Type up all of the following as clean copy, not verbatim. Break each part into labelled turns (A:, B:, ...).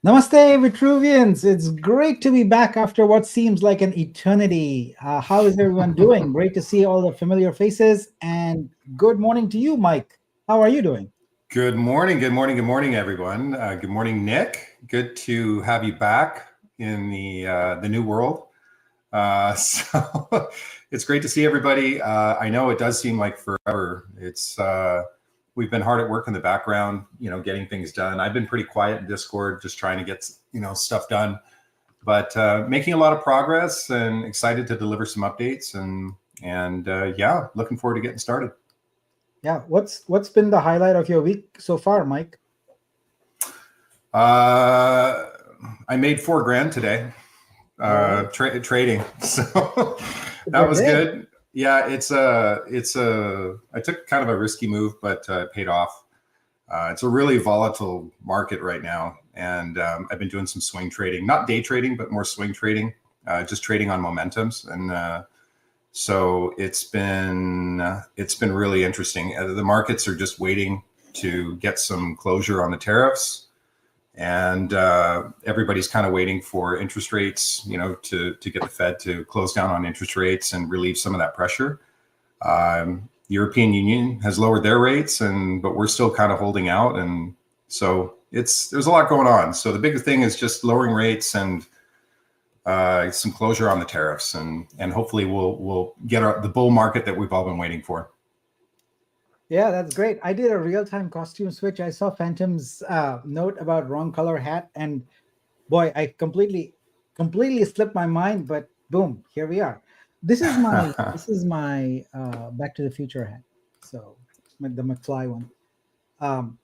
A: Namaste, Vitruvians. It's great to be back after what seems like an eternity. How is everyone doing? Great to see all the familiar faces. And good morning to you, Mike. How are you doing?
B: Good morning, good morning, good morning, everyone. Good morning, Nick. Good to have you back in the new world. So it's great to see everybody. I know it does seem like forever. It's we've been hard at work in the background, getting things done. I've been pretty quiet in Discord, just trying to get stuff done, but making a lot of progress and excited to deliver some updates and yeah, looking forward to getting started.
A: Yeah, what's been the highlight of your week so far, Mike?
B: I made $4,000 today. Trading. So that
A: Good
B: was
A: day.
B: good. Yeah, I took kind of a risky move, but it paid off. It's a really volatile market right now. And I've been doing some swing trading, not day trading, but more swing trading, just trading on momentums. And so it's been really interesting. The markets are just waiting to get some closure on the tariffs. And everybody's kind of waiting for interest rates, to get the Fed to close down on interest rates and relieve some of that pressure. European Union has lowered their rates, but we're still kind of holding out, and so there's a lot going on. So the biggest thing is just lowering rates and some closure on the tariffs, and hopefully we'll get the bull market that we've all been waiting for.
A: Yeah, that's great. I did a real-time costume switch. I saw Phantom's note about wrong color hat, and boy, I completely slipped my mind. But boom, here we are. This is my Back to the Future hat. So the McFly one. Um,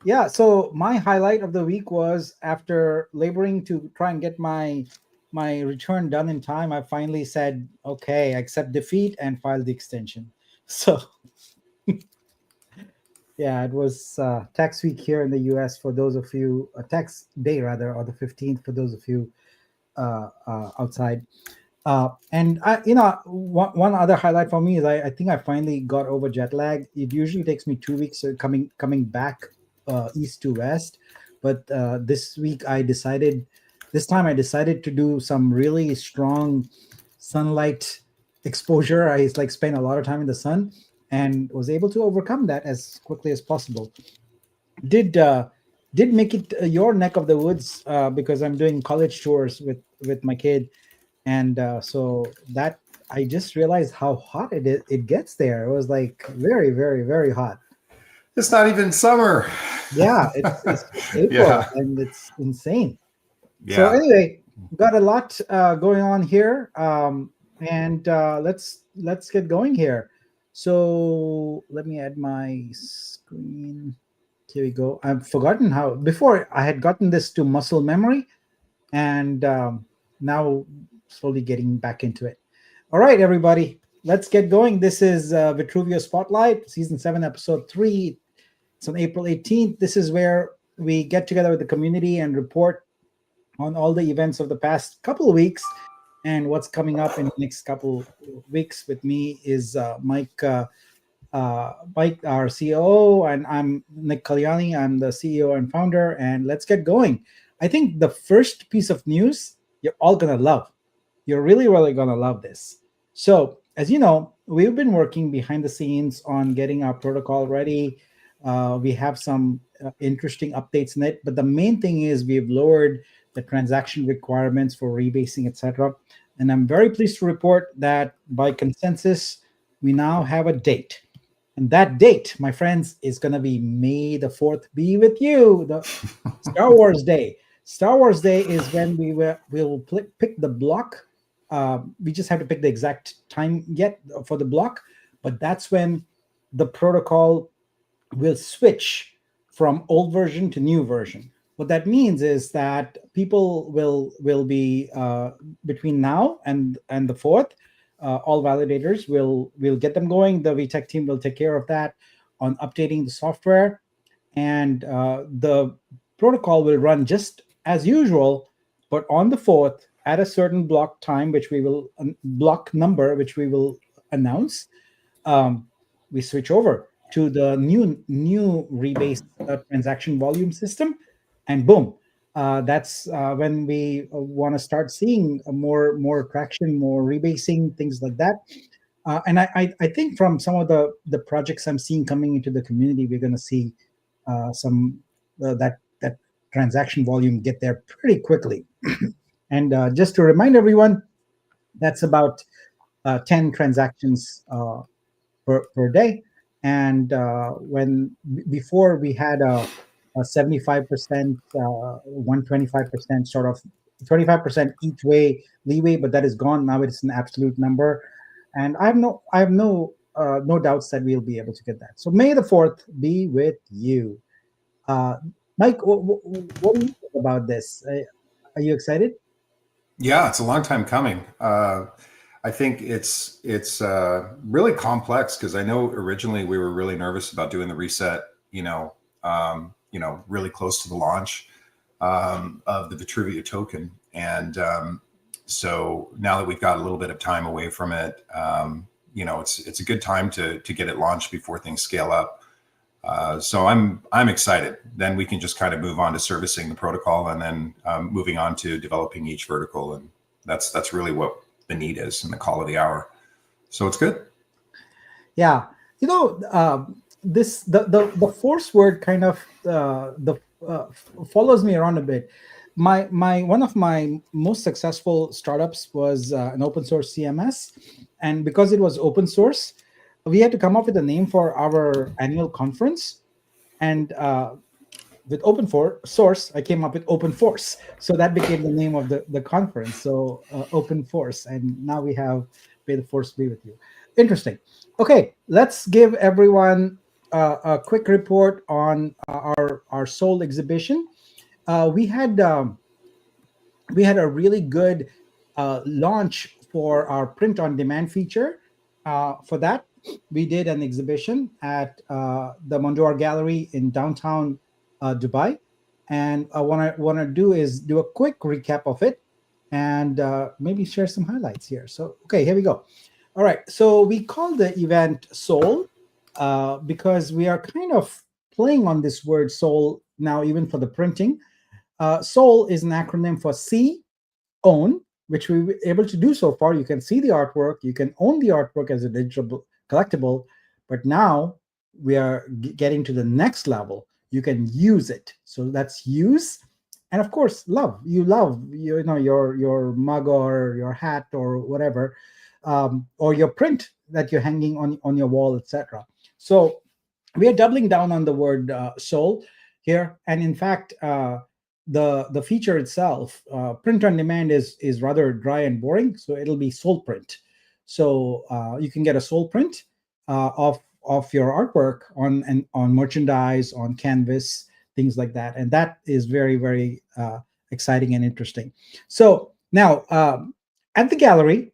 A: yeah. So my highlight of the week was after laboring to try and get my return done in time. I finally said, okay, accept defeat and file the extension. So yeah, it was tax week here in the US for those of you, tax day rather, or the 15th for those of you outside. And one other highlight for me is I think I finally got over jet lag. It usually takes me 2 weeks coming back east to west, but this time I decided to do some really strong sunlight exposure. I like spent a lot of time in the sun and was able to overcome that as quickly as possible. Did did make it your neck of the woods because I'm doing college tours with my kid, and so that I just realized how hot it gets there. It was like very, very, very hot.
B: It's not even summer.
A: Yeah, it's April
B: Yeah,
A: and it's insane. So
B: yeah.
A: anyway, got a lot going on here, and let's get going here. So let me add my screen. Here we go. I've forgotten how before I had gotten this to muscle memory, and now slowly getting back into it. All right, everybody, let's get going. This is Vitruveo Spotlight, Season 7, Episode 3. It's on April 18th. This is where we get together with the community and report on all the events of the past couple of weeks and what's coming up in the next couple weeks. With me is Mike, our COO, and I'm Nick Kalyani. I'm the CEO and founder, and let's get going. I think the first piece of news you're all gonna love. You're really, really gonna love this. So, as you know, we've been working behind the scenes on getting our protocol ready. We have some interesting updates in it, but the main thing is we've lowered the transaction requirements for rebasing, etc. And I'm very pleased to report that by consensus, we now have a date. And that date, my friends, is going to be May the 4th. Be with you, the Star Wars Day. Star Wars Day is when we'll pick the block. We just have to pick the exact time yet for the block, but that's when the protocol will switch from old version to new version. What that means is that people will be between now and the 4th. All validators will get them going. The VTech team will take care of that on updating the software, and the protocol will run just as usual, but on the 4th at a certain block time, which we will block number, which we will announce. We switch over to the new rebase transaction volume system, and boom, That's when we want to start seeing more traction, more rebasing, things like that. And I think from some of the projects I'm seeing coming into the community, we're going to see some that transaction volume get there pretty quickly. And just to remind everyone, that's about 10 transactions per day. And before we had a 75%, 125% sort of 25% each way leeway, but that is gone. Now it's an absolute number. And I have no doubts that we'll be able to get that. So May the 4th be with you. Uh, Mike, what do you think about this? Are you excited?
B: Yeah, it's a long time coming. I think it's really complex because I know originally we were really nervous about doing the reset. Really close to the launch of the Vitruveo token, and so now that we've got a little bit of time away from it, it's a good time to get it launched before things scale up. So I'm excited. Then we can just kind of move on to servicing the protocol, and then moving on to developing each vertical, and that's really what the need is and the call of the hour. So it's good.
A: Yeah, this the force word kind of the follows me around a bit. My one of my most successful startups was an open source CMS, and because it was open source, we had to come up with a name for our annual conference. And with source, I came up with open force, so that became the name of the conference. So open force, and now we have may the force be with you. Interesting. Okay, let's give everyone a quick report on our soul exhibition. We had a really good launch for our print on demand feature. For that, we did an exhibition at the Mondor Gallery in downtown Dubai. And what I want to do is do a quick recap of it, and maybe share some highlights here. So, okay, here we go. All right. So we call the event Soul because we are kind of playing on this word soul now, even for the printing. Soul is an acronym for see, own, which we were able to do so far. You can see the artwork, you can own the artwork as a digital collectible, but now we are getting to the next level. You can use it. So that's use, and of course, love. You love your mug or your hat or whatever, or your print that you're hanging on your wall, etc. So we are doubling down on the word soul here, and in fact, the feature itself, print on demand, is rather dry and boring, so it'll be soul print. So you can get a soul print of your artwork on merchandise, on canvas, things like that, and that is very, very exciting and interesting. So now, at the gallery,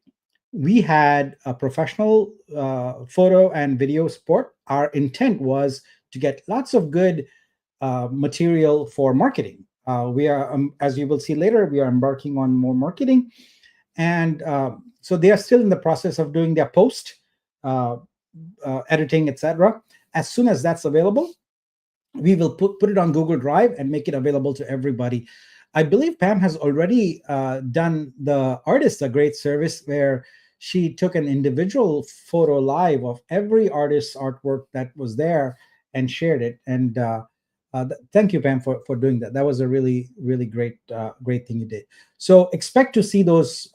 A: we had a professional photo and video support. Our intent was to get lots of good material for marketing. We are, as you will see later, we are embarking on more marketing, and so they are still in the process of doing their post uh, editing, etc. As soon as that's available, we will put it on Google Drive and make it available to everybody. I believe Pam has already done the artist a great service where she took an individual photo live of every artist's artwork that was there and shared it. And thank you, Pam, for doing that. That was a really, really great thing you did. So expect to see those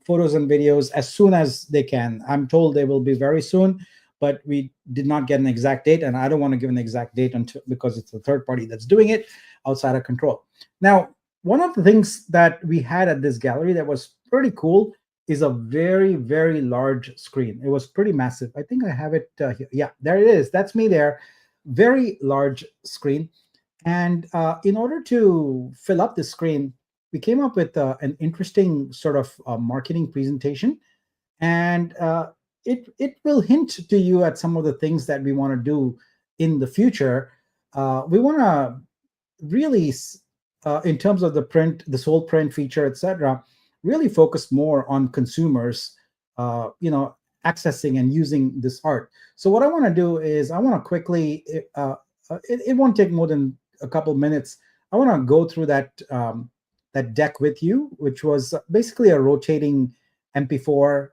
A: photos and videos as soon as they can. I'm told they will be very soon, but we did not get an exact date, and I don't want to give an exact date until, because it's the third party that's doing it, outside of control. Now, one of the things that we had at this gallery that was pretty cool is a very, very large screen. It was pretty massive. I think I have it here. Yeah, there it is. That's me there. Very large screen. And in order to fill up the screen, we came up with an interesting sort of marketing presentation, and it will hint to you at some of the things that we want to do in the future. We want to really, in terms of the print, the soul print feature, etc., really focus more on consumers, accessing and using this art. So what I want to do is I want to quickly, it won't take more than a couple minutes. I want to go through that deck with you, which was basically a rotating MP4,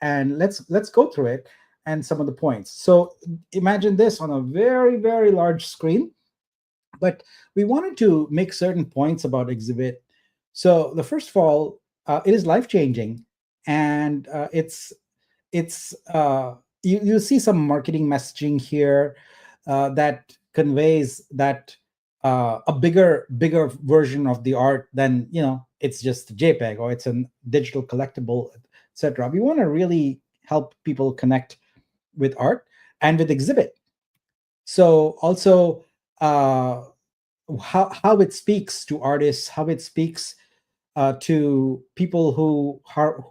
A: and let's go through it and some of the points. So imagine this on a very very large screen, but we wanted to make certain points about exhibit. So the first of all, it is life changing, and you see some marketing messaging here that conveys that a bigger version of the art than, it's just a JPEG or it's a digital collectible, etc. We want to really help people connect with art and with exhibit. So also, uh, how it speaks to artists, how it speaks to people who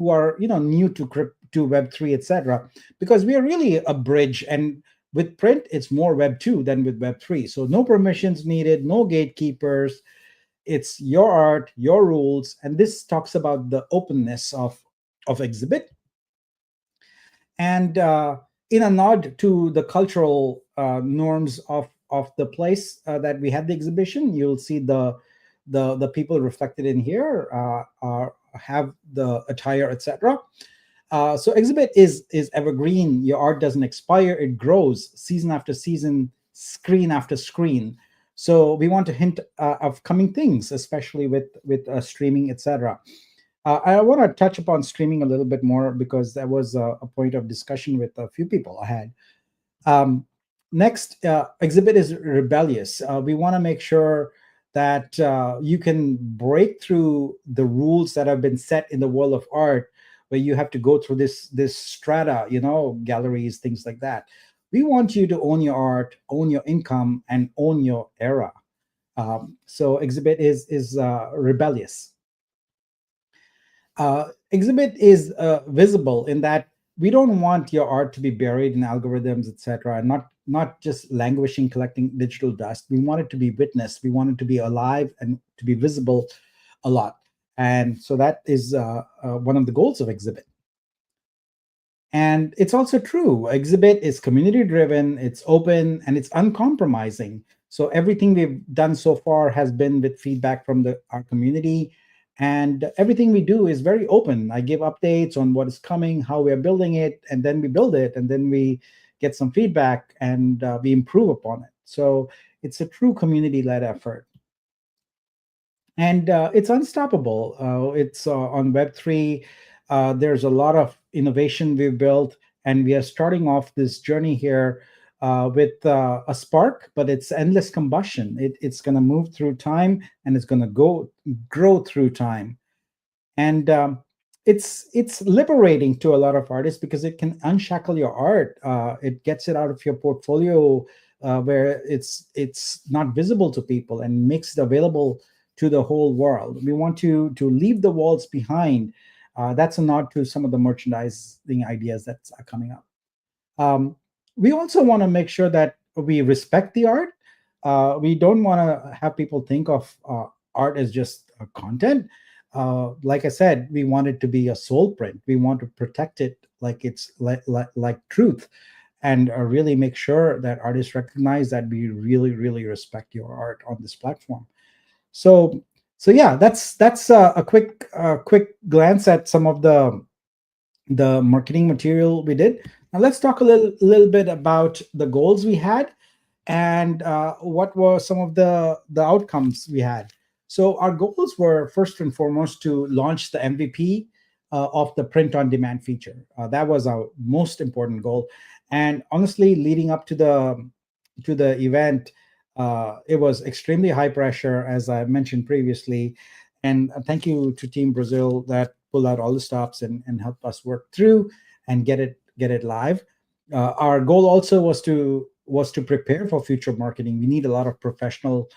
A: are new to to Web3, etc. Because we are really a bridge, and with print, it's more Web2 than with Web3. So no permissions needed, no gatekeepers. It's your art, your rules, and this talks about the openness of exhibit. And in a nod to the cultural norms of the place that we had the exhibition, you'll see the people reflected in here have the attire, etc. So exhibit is evergreen. Your art doesn't expire; it grows season after season, screen after screen. So we want to hint of coming things, especially with streaming, etc. I want to touch upon streaming a little bit more because that was a point of discussion with a few people I had. Um, Next, exhibit is rebellious. We want to make sure that you can break through the rules that have been set in the world of art, where you have to go through this strata, galleries, things like that. We want you to own your art, own your income, and own your era. So exhibit is rebellious. Exhibit is visible in that we don't want your art to be buried in algorithms, etc., and not just languishing, collecting digital dust. We want it to be witnessed. We want it to be alive and to be visible a lot. And so that is one of the goals of exhibit. And it's also true. Exhibit is community driven, it's open, and it's uncompromising. So everything we've done so far has been with feedback from our community. And everything we do is very open. I give updates on what is coming, how we're building it, and then we build it, and then we get some feedback and we improve upon it. So it's a true community led effort. And it's unstoppable. It's on Web3. There's a lot of innovation we've built, and we are starting off this journey here with a spark, but it's endless combustion. It's going to move through time, and it's going to grow through time. And it's liberating to a lot of artists because it can unshackle your art. It gets it out of your portfolio where it's not visible to people, and makes it available to the whole world. We want to leave the walls behind. That's a nod to some of the merchandising ideas that are coming up. Um, we also want to make sure that we respect the art. We don't want to have people think of art as just content. Like I said, we want it to be a soul print. We want to protect it like it's like truth, and really make sure that artists recognize that we really, really respect your art on this platform. So, so yeah, that's a quick glance at some of the marketing material we did. Now let's talk a little bit about the goals we had and what were some of the outcomes we had. So our goals were first and foremost to launch the MVP of the print on demand feature. That was our most important goal. And honestly, leading up to the event, it was extremely high pressure, as I mentioned previously. And thank you to Team Brazil that pulled out all the stops and helped us work through and get it live. Our goal also was to prepare for future marketing. We need a lot of professional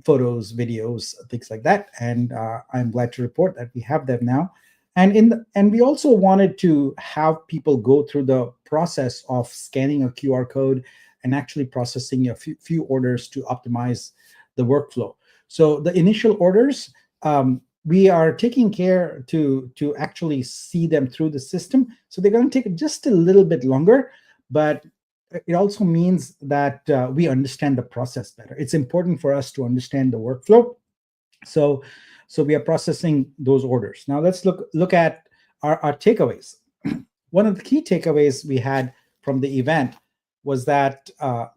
A: photos, videos, things like that, and I'm glad to report that we have them now. And we also wanted to have people go through the process of scanning a QR code and actually processing a few orders to optimize the workflow. So the initial orders, we are taking care to actually see them through the system. So they're going to take just a little bit longer, but it also means that we understand the process better. It's important for us to understand the workflow. So so we are processing those orders. Now let's look at our takeaways. One of the key takeaways we had from the event was that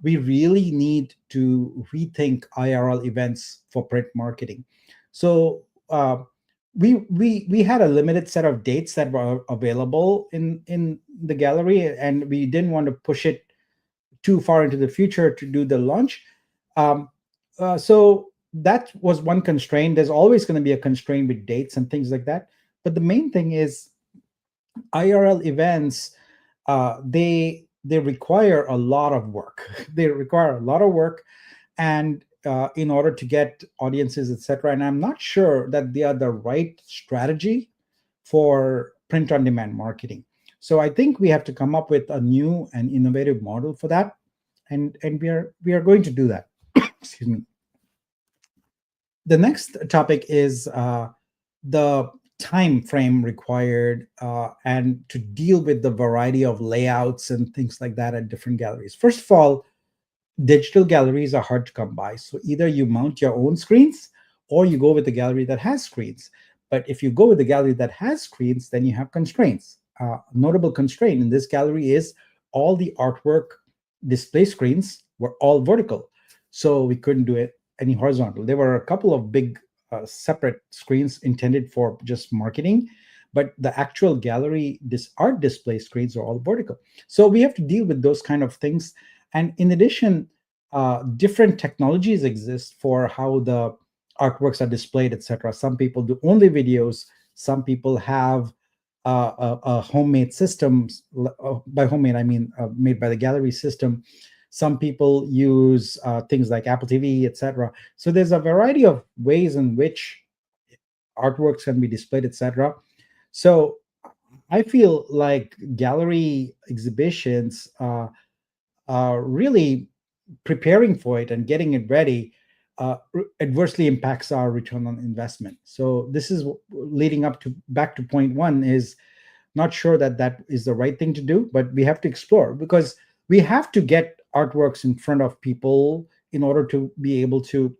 A: we really need to rethink IRL events for print marketing. So we had a limited set of dates that were available in the gallery, and we didn't want to push it too far into the future to do the launch. Um, so that was one constraint. There's always going to be a constraint with dates and things like that. But the main thing is IRL events. They require a lot of work. They require a lot of work, and in order to get audiences, etc. And I'm not sure that they are the right strategy for print on demand marketing. So I think we have to come up with a new and innovative model for that, and we are going to do that. Excuse me. The next topic is the time frame required and to deal with the variety of layouts and things like that at different galleries. First of all, digital galleries are hard to come by. So either you mount your own screens or you go with a gallery that has screens. But if you go with a gallery that has screens, then you have constraints. Notable constraint in this gallery is all the artwork display screens were all vertical. So we couldn't do it any horizontal. There were a couple of big separate screens intended for just marketing, but the actual gallery art display screens are all vertical. So we have to deal with those kind of things. And in addition, different technologies exist for how the artworks are displayed, etc. Some people do only videos. Some people have a homemade systems. By homemade, I mean made by the gallery system. Some people use things like Apple TV, etc. So there's a variety of ways in which artworks can be displayed, etc. So I feel like gallery exhibitions really preparing for it and getting it ready adversely impacts our return on investment. So this is leading up to back to point one is not sure that that is the right thing to do, but we have to explore because we have to get artworks in front of people in order to be able to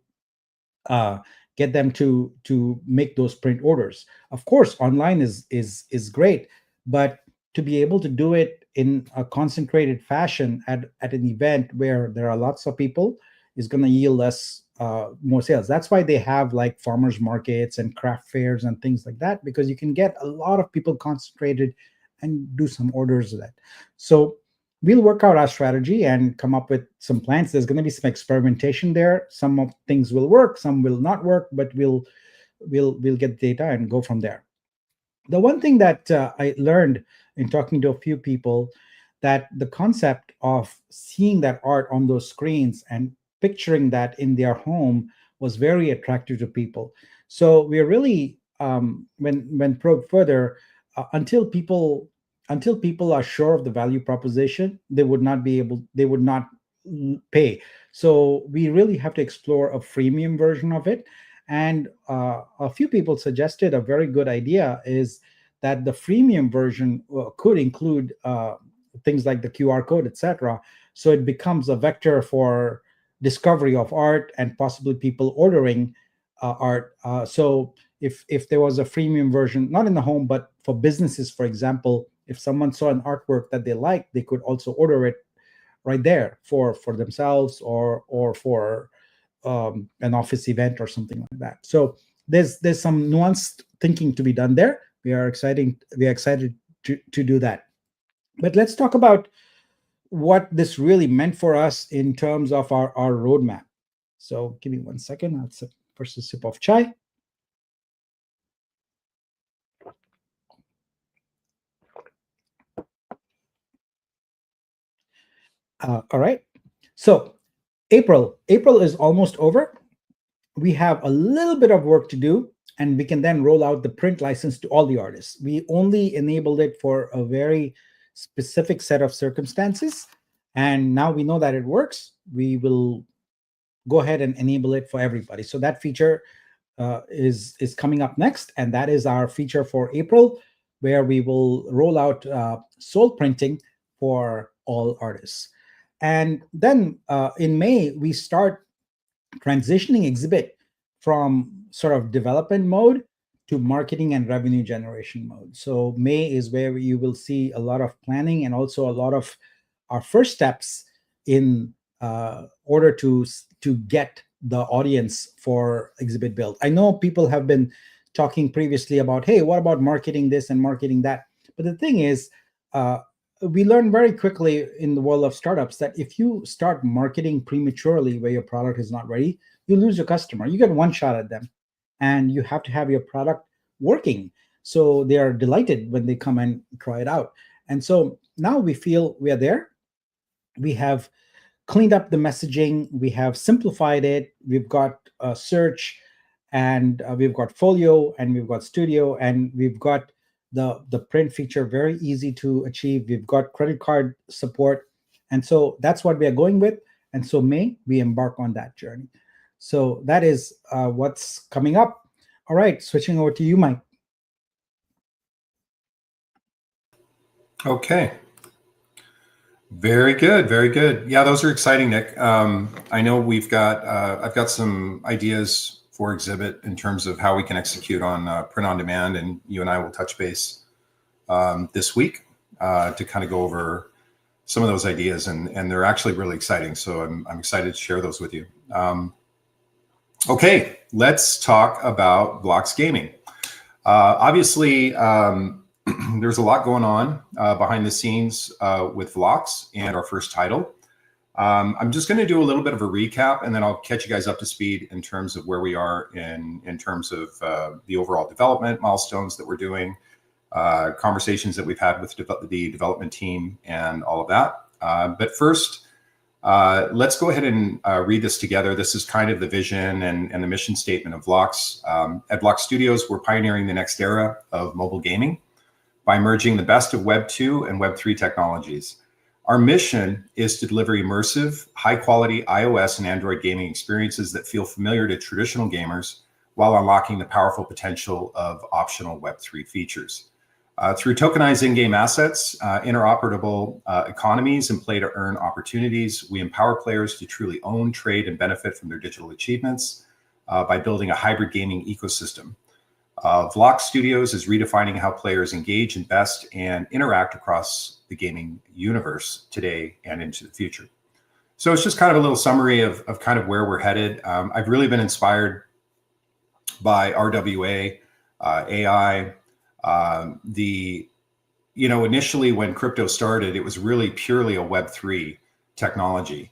A: uh, get them to make those print orders. Of course, online is great, but to be able to do it in a concentrated fashion at an event where there are lots of people is going to yield us more sales. That's why they have like farmers markets and craft fairs and things like that, because you can get a lot of people concentrated and do some orders of that. So we'll work out our strategy and come up with some plans. There's going to be some experimentation there. Some of things will work, some will not work, but we'll get data and go from there. The one thing that I learned in talking to a few people, that the concept of seeing that art on those screens and picturing that in their home was very attractive to people. So we're really when probe further, until people are sure of the value proposition, they would not pay. So we really have to explore a freemium version of it. And a few people suggested a very good idea is that the freemium version could include things like the QR code, etc. So it becomes a vector for discovery of art and possibly people ordering art. So if there was a freemium version, not in the home, but for businesses, for example, if someone saw an artwork that they liked, they could also order it right there for themselves or for an office event or something like that. So there's some nuanced thinking to be done there. We are excited to do that. But let's talk about what this really meant for us in terms of our roadmap. So give me 1 second. I'll sip first a sip of chai. All right. So April is almost over. We have a little bit of work to do, and we can then roll out the print license to all the artists. We only enabled it for a very specific set of circumstances, and now we know that it works. We will go ahead and enable it for everybody. So that feature is coming up next, and that is our feature for April, where we will roll out sole printing for all artists. And then in May, we start transitioning Exhibit from sort of development mode to marketing and revenue generation mode. So May is where you will see a lot of planning and also a lot of our first steps in order to get the audience for Exhibit Build. I know people have been talking previously about, hey, what about marketing this and marketing that? But the thing is, uh, we learn very quickly in the world of startups that if you start marketing prematurely where your product is not ready, you lose your customer. You get one shot at them, and you have to have your product working so they are delighted when they come and try it out. And so now we feel we are there. We have cleaned up the messaging, we have simplified it, we've got search, and we've got folio, and we've got studio, and we've got the print feature very easy to achieve. We've got credit card support, and so that's what we are going with. And so May, we embark on that journey. So that is what's coming up. All right, switching over to you, Mike.
B: Okay. Very good, very good. Yeah, those are exciting, Nick. I know I've got some ideas for Exhibit in terms of how we can execute on print on demand, and you and I will touch base this week to kind of go over some of those ideas, and they're actually really exciting. So I'm excited to share those with you. Okay, let's talk about Vlox Gaming. Obviously, there's a lot going on behind the scenes with Vlox and our first title. I'm just going to do a little bit of a recap, and then I'll catch you guys up to speed in terms of where we are in terms of the overall development milestones that we're doing, conversations that we've had with the development team, and all of that. But first, let's go ahead and read this together. This is kind of the vision and the mission statement of Vlox. At Vlox Studios, we're pioneering the next era of mobile gaming by merging the best of Web 2 and Web 3 technologies. Our mission is to deliver immersive, high-quality iOS and Android gaming experiences that feel familiar to traditional gamers while unlocking the powerful potential of optional Web 3 features. Through tokenized in-game assets, interoperable economies, and play-to-earn opportunities, we empower players to truly own, trade, and benefit from their digital achievements by building a hybrid gaming ecosystem. Vlox Studios is redefining how players engage, invest, and interact across the gaming universe today and into the future. So it's just kind of a little summary of kind of where we're headed. I've really been inspired by RWA, AI. Initially when crypto started, it was really purely a Web3 technology.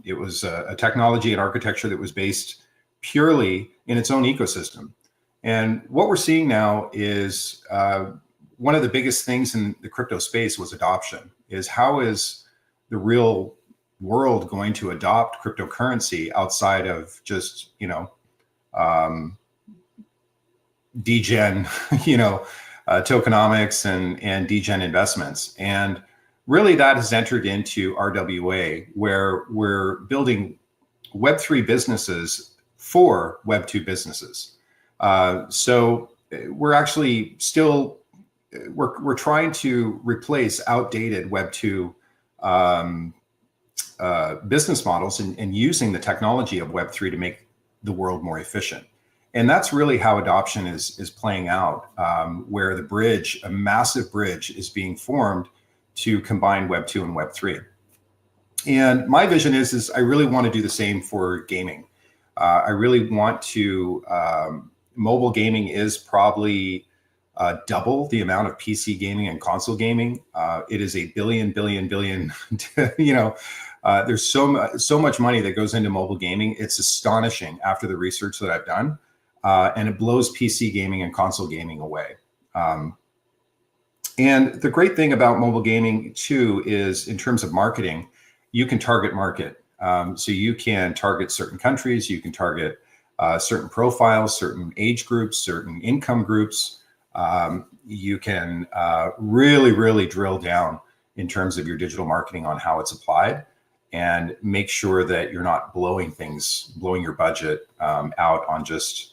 B: It was a technology and architecture that was based purely in its own ecosystem. And what we're seeing now is one of the biggest things in the crypto space was adoption. Is how is the real world going to adopt cryptocurrency outside of just, degen, tokenomics and degen investments. And really that has entered into RWA, where we're building Web3 businesses for Web2 businesses. So we're actually still, we're trying to replace outdated Web2 business models and using the technology of Web3 to make the world more efficient. And that's really how adoption is playing out, where the bridge, a massive bridge, is being formed to combine Web 2 and Web 3. And my vision is I really want to do the same for gaming. I really want to, mobile gaming is probably double the amount of PC gaming and console gaming. It is a billion, there's so much money that goes into mobile gaming. It's astonishing after the research that I've done. And it blows PC gaming and console gaming away. And the great thing about mobile gaming too is in terms of marketing, you can target market. So you can target certain countries, you can target certain profiles, certain age groups, certain income groups. You can really drill down in terms of your digital marketing on how it's applied and make sure that you're not blowing your budget out on just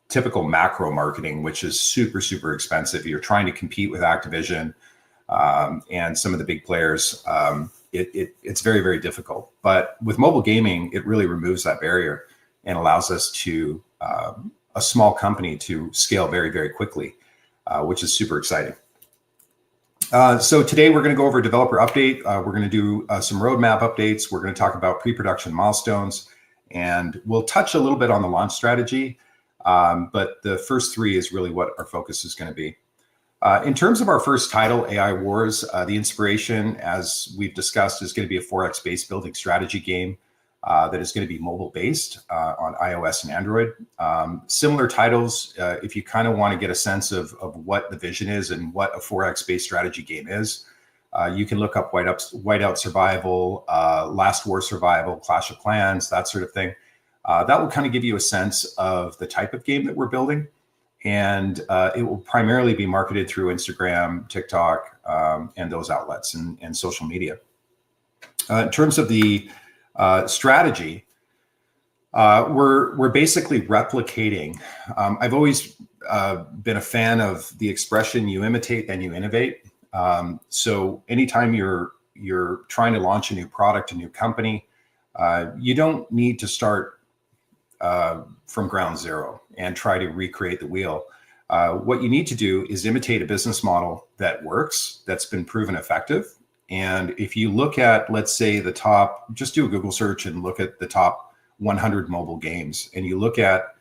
B: typical macro marketing, which is super expensive. You're trying to compete with Activision and some of the big players, it's very, very difficult. But with mobile gaming, it really removes that barrier and allows us to a small company to scale very, very quickly, which is super exciting. So today we're going to go over a developer update. We're going to do some roadmap updates. We're going to talk about pre-production milestones, and we'll touch a little bit on the launch strategy. But the first three is really what our focus is going to be. In terms of our first title, AI Wars, the inspiration, as we've discussed, is going to be a 4X based building strategy game that is going to be mobile based on iOS and Android. Similar titles, if you kind of want to get a sense of what the vision is and what a 4X based strategy game is, you can look up Whiteout Survival, Last War Survival, Clash of Clans, that sort of thing. That will kind of give you a sense of the type of game that we're building. And it will primarily be marketed through Instagram, TikTok, and those outlets and social media. In terms of the strategy, we're basically replicating. I've always been a fan of the expression "you imitate and you innovate." So anytime you're trying to launch a new product, a new company, you don't need to start from ground zero and try to recreate the wheel. What you need to do is imitate a business model that works, that's been proven effective. And if you look at, let's say, the top, just do a Google search and look at the top 100 mobile games, and you look at,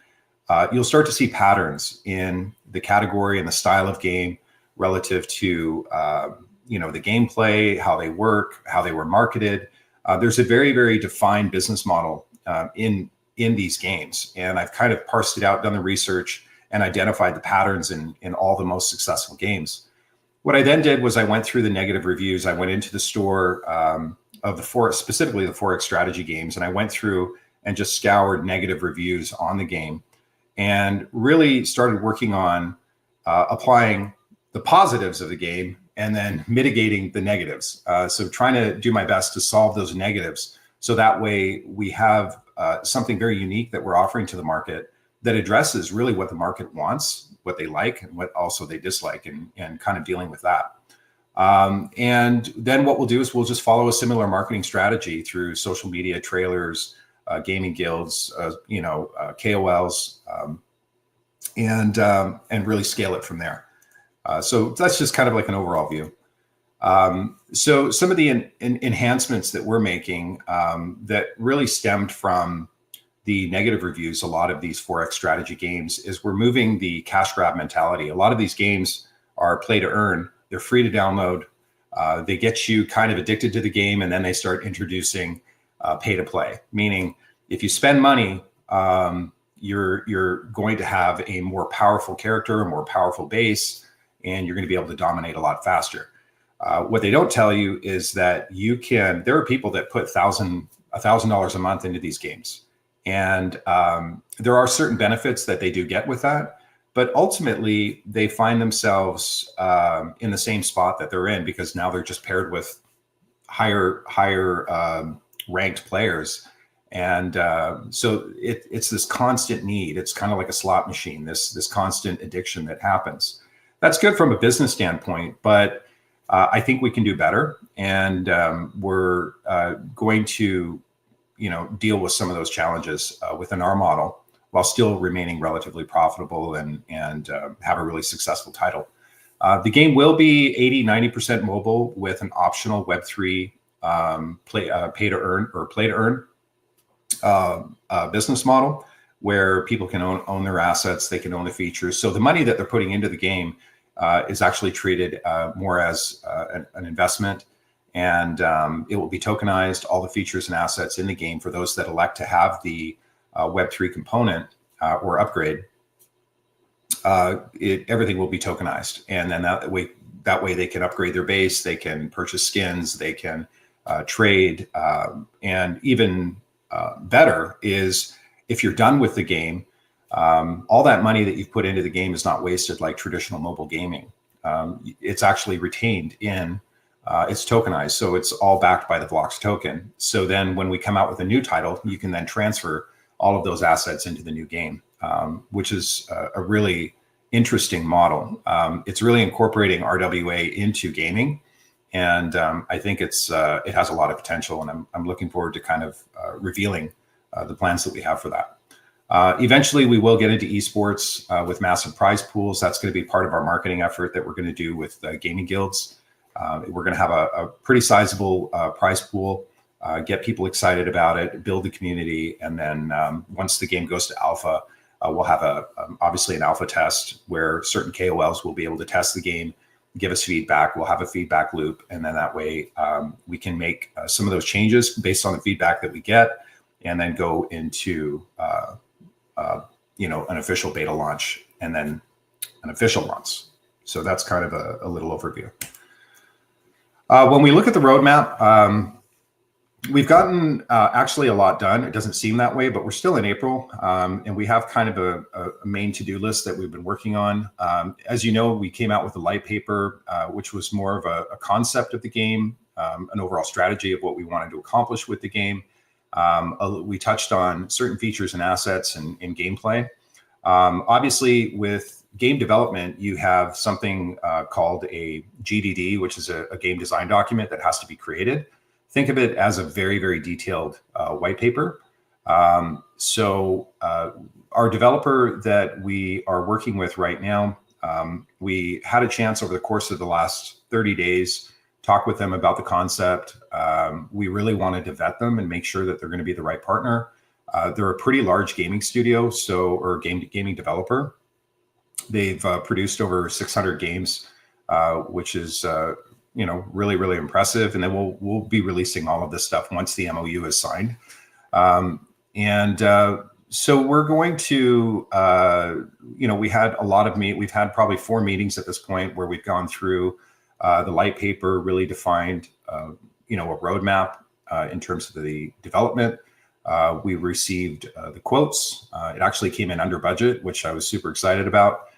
B: you'll start to see patterns in the category and the style of game relative to, the gameplay, how they work, how they were marketed. There's a very, very defined business model in these games. And I've kind of parsed it out, done the research, and identified the patterns in all the most successful games. What I then did was I went through the negative reviews. I went into the store of specifically the 4X strategy games, and I went through and just scoured negative reviews on the game and really started working on applying the positives of the game and then mitigating the negatives. So trying to do my best to solve those negatives, so that way we have something very unique that we're offering to the market that addresses really what the market wants, what they like, and what also they dislike, and kind of dealing with that. And then what we'll do is we'll just follow a similar marketing strategy through social media, trailers, gaming guilds, KOLs, and really scale it from there. So that's just kind of like an overall view. So some of the enhancements that we're making that really stemmed from the negative reviews, a lot of these 4X strategy games, is we're moving the cash grab mentality. A lot of these games are play to earn. They're free to download. They get you kind of addicted to the game, and then they start introducing pay to play, meaning if you spend money, you're going to have a more powerful character, a more powerful base, and you're going to be able to dominate a lot faster. What they don't tell you is that there are people that put $1,000 a month into these games. And there are certain benefits that they do get with that, but ultimately they find themselves in the same spot that they're in, because now they're just paired with higher ranked players. And so it's this constant need. It's kind of like a slot machine, this constant addiction that happens. That's good from a business standpoint, but I think we can do better. And we're going to deal with some of those challenges within our model while still remaining relatively profitable and have a really successful title. The game will be 80-90% mobile with an optional Web3 pay to earn or play to earn business model where people can own their assets, they can own the features. So the money that they're putting into the game is actually treated more as an investment. And it will be tokenized, all the features and assets in the game for those that elect to have the Web3 component or upgrade. Everything will be tokenized. And then that way they can upgrade their base, they can purchase skins, they can trade. And even better is if you're done with the game, all that money that you've put into the game is not wasted like traditional mobile gaming. It's actually retained in it's tokenized, so it's all backed by the Blocks token. So then when we come out with a new title, you can then transfer all of those assets into the new game, which is a really interesting model. It's really incorporating RWA into gaming, and I think it has a lot of potential, and I'm looking forward to kind of revealing the plans that we have for that. Eventually, we will get into esports with massive prize pools. That's going to be part of our marketing effort that we're going to do with gaming guilds. We're going to have a pretty sizable prize pool, get people excited about it, build the community, and then once the game goes to alpha, we'll have obviously an alpha test where certain KOLs will be able to test the game, give us feedback. We'll have a feedback loop, and then that way we can make some of those changes based on the feedback that we get, and then go into an official beta launch and then an official launch. So that's kind of a little overview. When we look at the roadmap, we've gotten actually a lot done. It doesn't seem that way, but we're still in April, and we have kind of a main to-do list that we've been working on. As you know, we came out with a light paper, which was more of a concept of the game, an overall strategy of what we wanted to accomplish with the game. We touched on certain features and assets and gameplay. Obviously, with game development, you have something called a GDD, which is a game design document that has to be created. Think of it as a very, very detailed white paper. So our developer that we are working with right now, we had a chance over the course of the last 30 days, talk with them about the concept. We really wanted to vet them and make sure that they're going to be the right partner. They're a pretty large gaming studio, or gaming developer. They've produced over 600 games, which is really, really impressive. And then we'll be releasing all of this stuff once the MOU is signed. So we're going to, we had a lot of we've had probably 4 meetings at this point where we've gone through the light paper, really defined, a roadmap in terms of the development. We received the quotes. It actually came in under budget, which I was super excited about.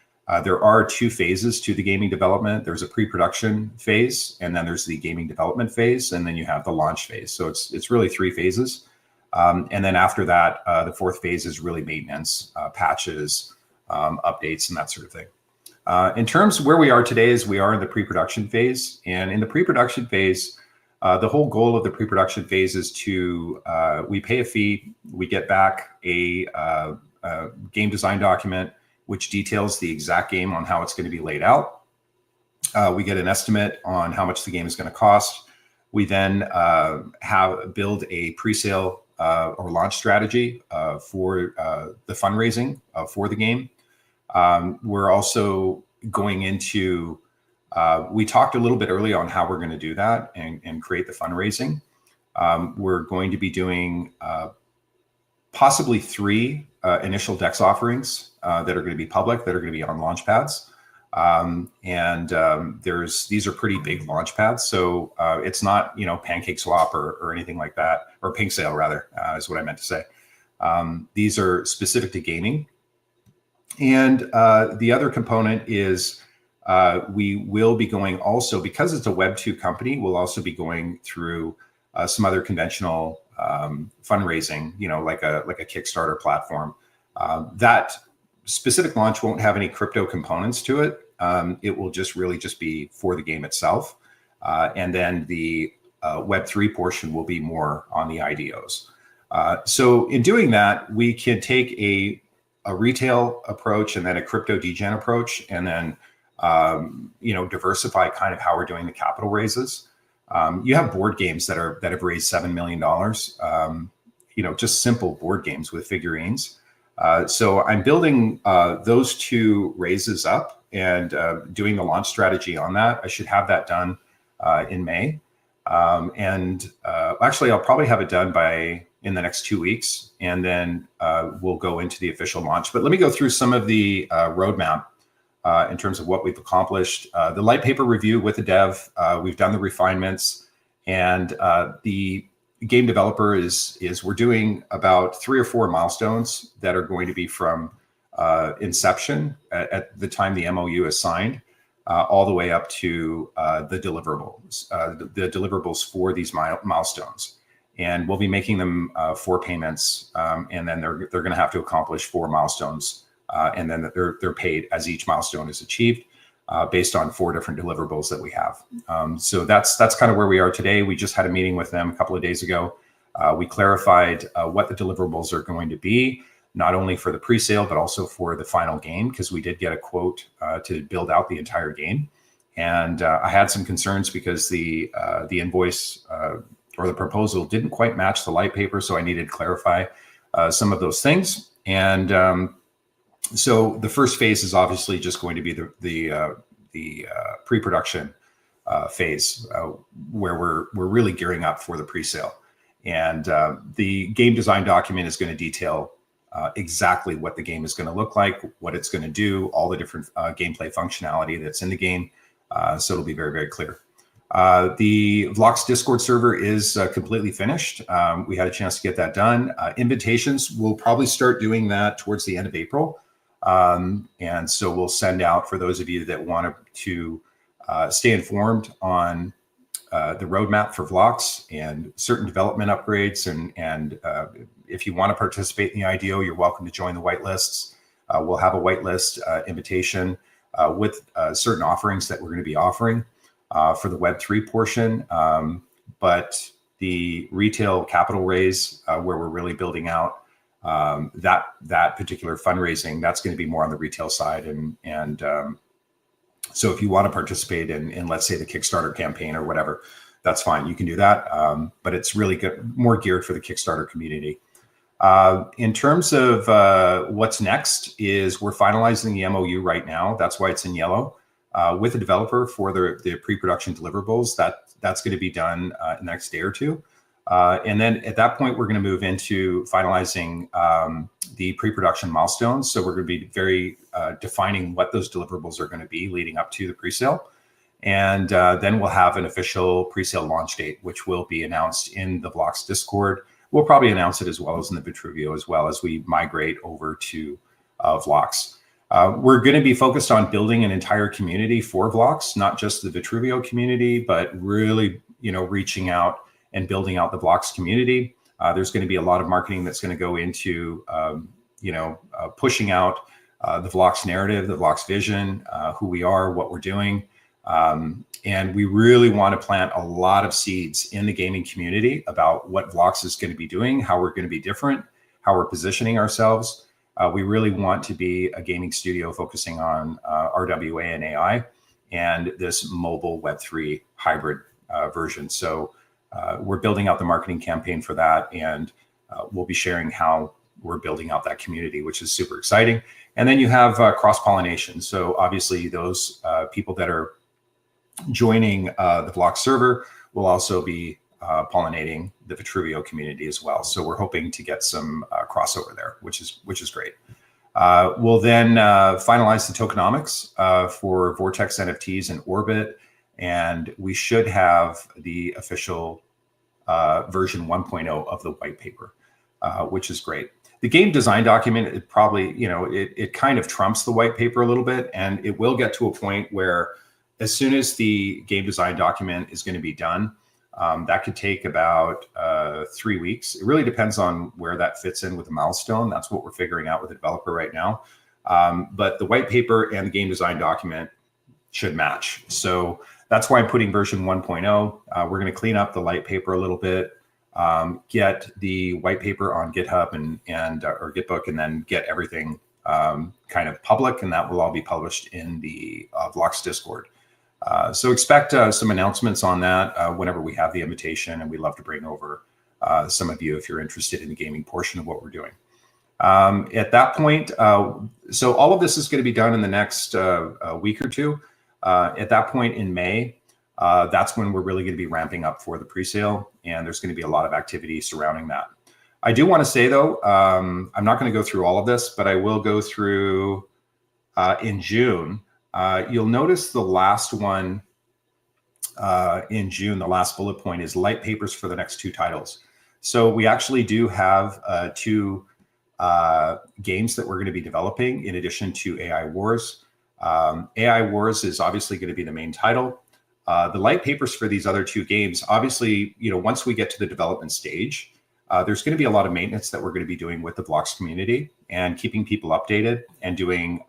B: There are 2 phases to the gaming development. There's a pre-production phase, and then there's the gaming development phase, and then you have the launch phase. So it's really 3 phases. And then after that, the 4th phase is really maintenance, patches, updates, and that sort of thing. In terms of where we are today is we are in the pre-production phase. And in the pre-production phase, the whole goal of the pre-production phase is to, we pay a fee, we get back a game design document, which details the exact game on how it's going to be laid out. We get an estimate on how much the game is going to cost. We then build a pre-sale or launch strategy for the fundraising for the game. We're also going into, we talked a little bit early on how we're going to do that and create the fundraising. We're going to be doing possibly 3 initial DEX offerings that are going to be public, that are going to be on launch pads. These are pretty big launch pads. So it's not, Pancake Swap or anything like that, or Pink Sale rather, is what I meant to say. These are specific to gaming. And the other component is we will be going also, because it's a Web 2 company, we'll also be going through some other conventional fundraising, like a Kickstarter platform. That specific launch won't have any crypto components to it. It will really just be for the game itself. And then the Web3 portion will be more on the IDOs. So in doing that, we can take a retail approach and then a crypto degen approach, and then diversify kind of how we're doing the capital raises. You have board games that have raised $7 million, just simple board games with figurines. So I'm building those 2 raises up and doing the launch strategy on that. I should have that done in May. Actually, I'll probably have it done in the next 2 weeks, and then we'll go into the official launch. But let me go through some of the roadmap in terms of what we've accomplished. The light paper review with the dev, we've done the refinements, and the game developer is we're doing about 3 or 4 milestones that are going to be from inception at the time the MOU is signed, all the way up to the deliverables for these milestones. And we'll be making them 4 payments, and then they're going to have to accomplish 4 milestones and then they're paid as each milestone is achieved, based on 4 different deliverables that we have. So that's kind of where we are today. We just had a meeting with them a couple of days ago. We clarified what the deliverables are going to be, not only for the pre-sale, but also for the final game, because we did get a quote to build out the entire game. And I had some concerns because the invoice or the proposal didn't quite match the light paper, so I needed to clarify some of those things. And so the first phase is obviously just going to be the pre-production phase, where we're really gearing up for the pre-sale. And the game design document is going to detail exactly what the game is going to look like, what it's going to do, all the different gameplay functionality that's in the game. So it'll be very, very clear. The Vlox Discord server is completely finished. We had a chance to get that done. Invitations, we'll probably start doing that towards the end of April. And so we'll send out, for those of you that want to stay informed on the roadmap for Vlox and certain development upgrades. And if you want to participate in the IDO, you're welcome to join the whitelists. We'll have a whitelist invitation with certain offerings that we're going to be offering for the Web3 portion. But the retail capital raise, where we're really building out that particular fundraising, that's going to be more on the retail side. And so if you want to participate in, let's say, the Kickstarter campaign or whatever, that's fine. You can do that. But it's really good, more geared for the Kickstarter community. In terms of what's next, is we're finalizing the MOU right now. That's why it's in yellow, with a developer for the pre-production deliverables. That's going to be done in the next day or two. And then at that point, we're going to move into finalizing the pre-production milestones. So we're going to be very defining what those deliverables are going to be leading up to the pre-sale. And then we'll have an official pre-sale launch date, which will be announced in the Vlox Discord. We'll probably announce it as well as in the Vitruveo, as well as we migrate over to Vlox. We're going to be focused on building an entire community for Vlox, not just the Vitruveo community, but really, reaching out and building out the Vlox community. There's going to be a lot of marketing that's going to go into, pushing out the Vlox narrative, the Vlox vision, who we are, what we're doing. And we really want to plant a lot of seeds in the gaming community about what Vlox is going to be doing, how we're going to be different, how we're positioning ourselves. We really want to be a gaming studio focusing on RWA and AI and this mobile Web3 hybrid version. So we're building out the marketing campaign for that, and we'll be sharing how we're building out that community, which is super exciting. And then you have cross-pollination. So obviously those people that are joining the Vlox server will also be pollinating the Vitruveo community as well. So we're hoping to get some crossover there, which is great. We'll then finalize the tokenomics for Vortex NFTs and Orbit, and we should have the official version 1.0 of the white paper, which is great. The game design document, it probably, it kind of trumps the white paper a little bit, and it will get to a point where as soon as the game design document is going to be done, that could take about 3 weeks. It really depends on where that fits in with the milestone. That's what we're figuring out with the developer right now. But the white paper and the game design document should match. So that's why I'm putting version 1.0. We're going to clean up the light paper a little bit, get the white paper on GitHub and or Gitbook, and then get everything kind of public, and that will all be published in the Vlox Discord. So expect some announcements on that whenever we have the invitation, and we'd love to bring over some of you if you're interested in the gaming portion of what we're doing. At that point, so all of this is going to be done in the next week or two. At that point in May, that's when we're really going to be ramping up for the pre-sale, and there's going to be a lot of activity surrounding that. I do want to say, though, I'm not going to go through all of this, but I will go through in June. You'll notice the last one in June, the last bullet point is light papers for the next 2 titles. So we actually do have 2 games that we're going to be developing in addition to AI Wars. AI Wars is obviously going to be the main title. The light papers for these other 2 games, obviously, once we get to the development stage, there's going to be a lot of maintenance that we're going to be doing with the Blocks community and keeping people updated and doing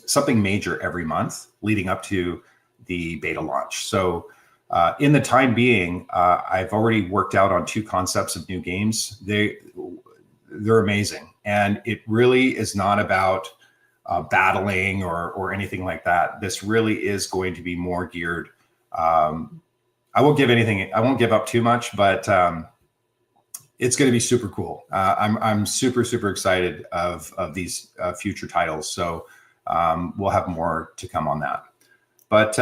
B: something major every month leading up to the beta launch. So in the time being, I've already worked out on 2 concepts of new games. They're amazing. And it really is not about battling or anything like that. This really is going to be more geared. I won't give up too much, but it's going to be super cool. I'm super, super excited of these future titles. So we'll have more to come on that. But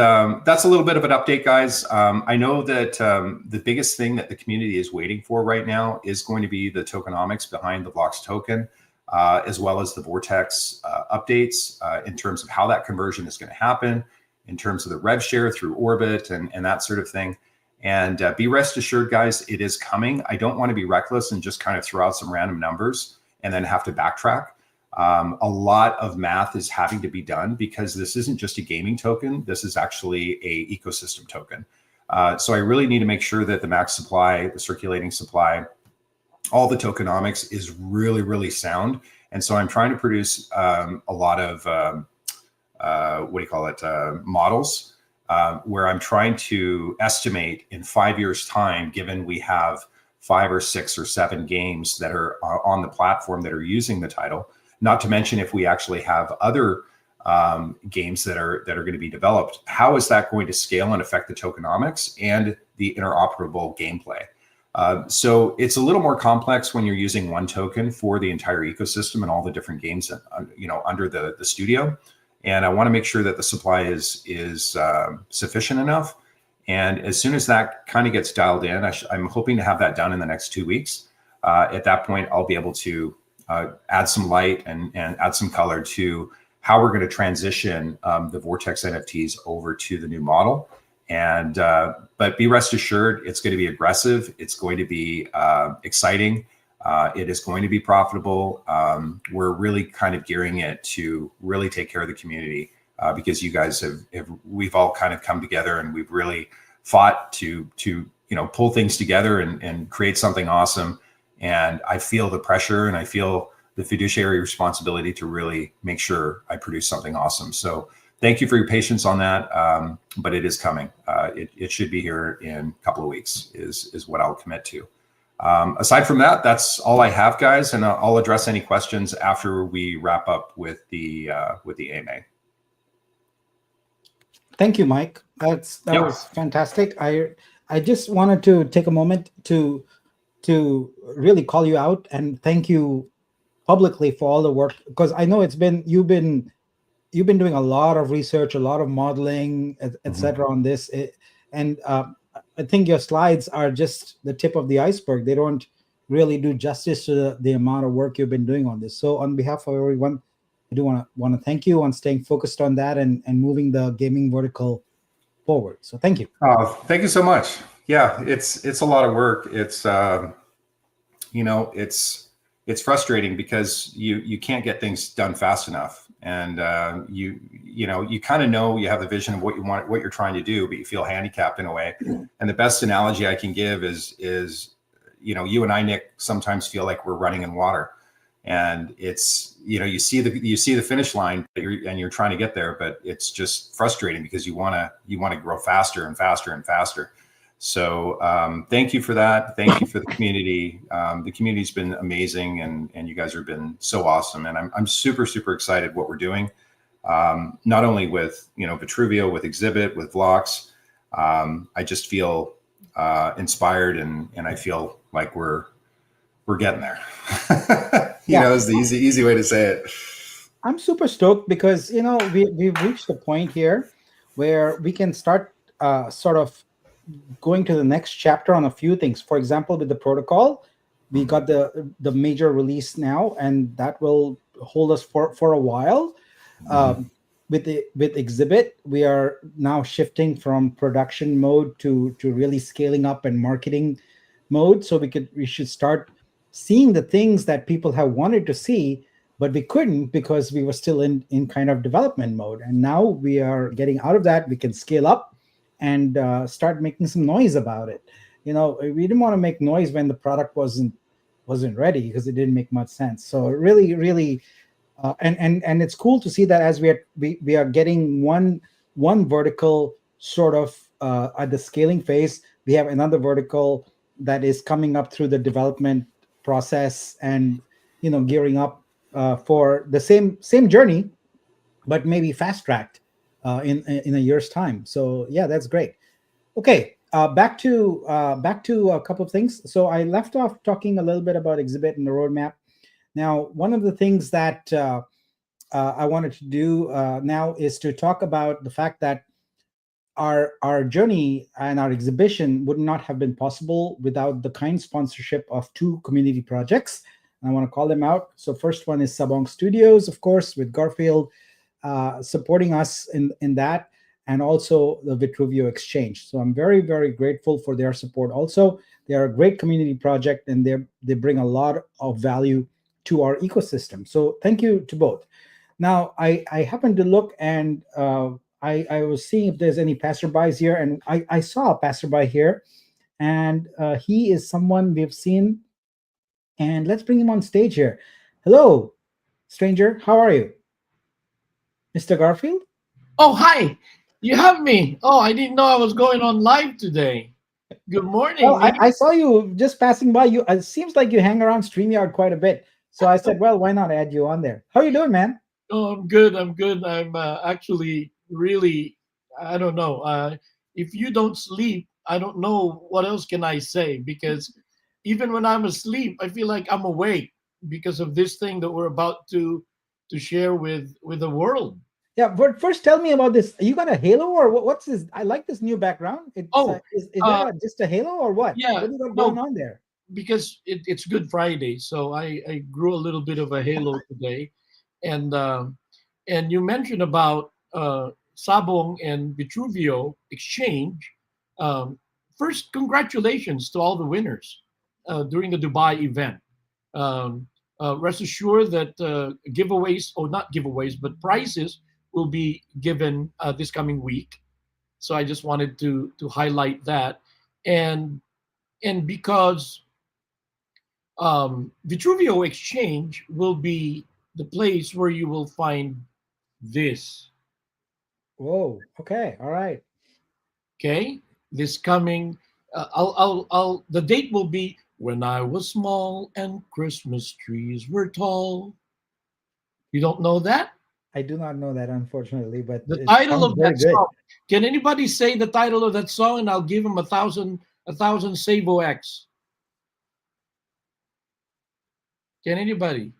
B: that's a little bit of an update, guys. I know that the biggest thing that the community is waiting for right now is going to be the tokenomics behind the Blocks token, as well as the Vortex updates in terms of how that conversion is going to happen, in terms of the rev share through Orbit and that sort of thing. And be rest assured, guys, it is coming. I don't want to be reckless and just kind of throw out some random numbers and then have to backtrack. A lot of math is having to be done because this isn't just a gaming token. This is actually a ecosystem token. So I really need to make sure that the max supply, the circulating supply, all the tokenomics is really, really sound. And so I'm trying to produce a lot of, models where I'm trying to estimate in 5 years' time, given we have 5 or 6 or 7 games that are on the platform that are using the title. Not to mention if we actually have other games that are going to be developed, how is that going to scale and affect the tokenomics and the interoperable gameplay? So it's a little more complex when you're using one token for the entire ecosystem and all the different games, under the studio. And I want to make sure that the supply is sufficient enough. And as soon as that kind of gets dialed in, I'm hoping to have that done in the next 2 weeks. At that point, I'll be able to add some light and add some color to how we're going to transition the Vortex NFTs over to the new model. And but be rest assured, it's going to be aggressive. It's going to be exciting. It is going to be profitable. We're really kind of gearing it to really take care of the community because you guys we've all kind of come together and we've really fought to pull things together and create something awesome. And I feel the pressure and I feel the fiduciary responsibility to really make sure I produce something awesome. So thank you for your patience on that. But it is coming. It should be here in a couple of weeks is what I'll commit to. Aside from that, that's all I have, guys. And I'll address any questions after we wrap up with the AMA.
A: Thank you, Mike. That was fantastic. I just wanted to take a moment to really call you out and thank you publicly for all the work, because I know you've been doing a lot of research, a lot of modeling, etc. on this. And I think your slides are just the tip of the iceberg. They don't really do justice to the amount of work you've been doing on this. So on behalf of everyone, I do want to thank you on staying focused on that and moving the gaming vertical forward. So thank you.
B: Oh, thank you so much. Yeah, it's a lot of work. It's it's frustrating because you can't get things done fast enough, and you kind of know you have the vision of what you want, what you're trying to do, but you feel handicapped in a way. And the best analogy I can give is you and I, Nick, sometimes feel like we're running in water, and it's you see the finish line, and you're trying to get there, but it's just frustrating because you want to grow faster and faster and faster. So thank you for that. Thank you for the community. The community's been amazing, and you guys have been so awesome. And I'm super, super excited what we're doing. Not only with Vitruveo, with Exhibit, with Blocks. I just feel inspired, and I feel like we're getting there. Is the easy way to say it.
A: I'm super stoked because we've reached the point here where we can start sort of going to the next chapter on a few things. For example, with the protocol, we got the major release now, and that will hold us for a while. With Exhibit, we are now shifting from production mode to really scaling up and marketing mode. So we should start seeing the things that people have wanted to see, but we couldn't because we were still in kind of development mode. And now we are getting out of that. We can scale up and start making some noise about it. We didn't want to make noise when the product wasn't ready because it didn't make much sense. So really, really, and it's cool to see that as we are getting one vertical sort of at the scaling phase, we have another vertical that is coming up through the development process and gearing up for the same journey, but maybe fast tracked in a year's time. So yeah, that's great. Okay, back to a couple of things. So I left off talking a little bit about exhibit and the roadmap. Now, one of the things that I wanted to do now is to talk about the fact that our journey and our exhibition would not have been possible without the kind sponsorship of two community projects. And I want to call them out. So first one is Sabong Studios, of course, with Garfield supporting us in that, and also the Vitruveo Exchange. So I'm very, very grateful for their support. Also, they are a great community project, and they bring a lot of value to our ecosystem. So thank you to both. Now, I happened to look, and I was seeing if there's any passerbys here, and I saw a passerby here, and he is someone we've seen. And let's bring him on stage here. Hello, stranger. How are you, Mr. Garfield?
C: Oh, hi. You have me. Oh, I didn't know I was going on live today. Good
A: Well,
C: morning,
A: I,
C: man.
A: I saw you just passing by. It seems like you hang around StreamYard quite a bit. So I said, well, why not add you on there? How you doing, man?
C: Oh, I'm good. I'm good. I'm actually really, I don't know. If you don't sleep, I don't know what else can I say because even when I'm asleep, I feel like I'm awake because of this thing that we're about to share with the world.
A: Yeah, but first tell me about this. You got a halo or what's this? I like this new background. It's
C: Oh,
A: is that
C: uh,
A: just a halo or what?
C: yeah.
A: What do you got going
C: No,
A: on there?
C: because it's Good Friday, so I grew a little bit of a halo today, and you mentioned about Sabong and Vitruveo exchange. Um, First, congratulations to all the winners during the Dubai event. Um, Rest assured that giveaways, or not giveaways, but prizes will be given this coming week. So I just wanted to highlight that, and because Vitruvio Exchange will be the place where you will find this.
A: Whoa. Okay. All right.
C: Okay, this coming. The date will be when I was small and Christmas trees were tall. You don't know that?
A: I do not know that, unfortunately, but
C: The
A: it
C: title
A: sounds
C: of
A: very
C: that
A: good.
C: song. Can anybody say the title of that song? And I'll give him a thousand Savo X. Can anybody?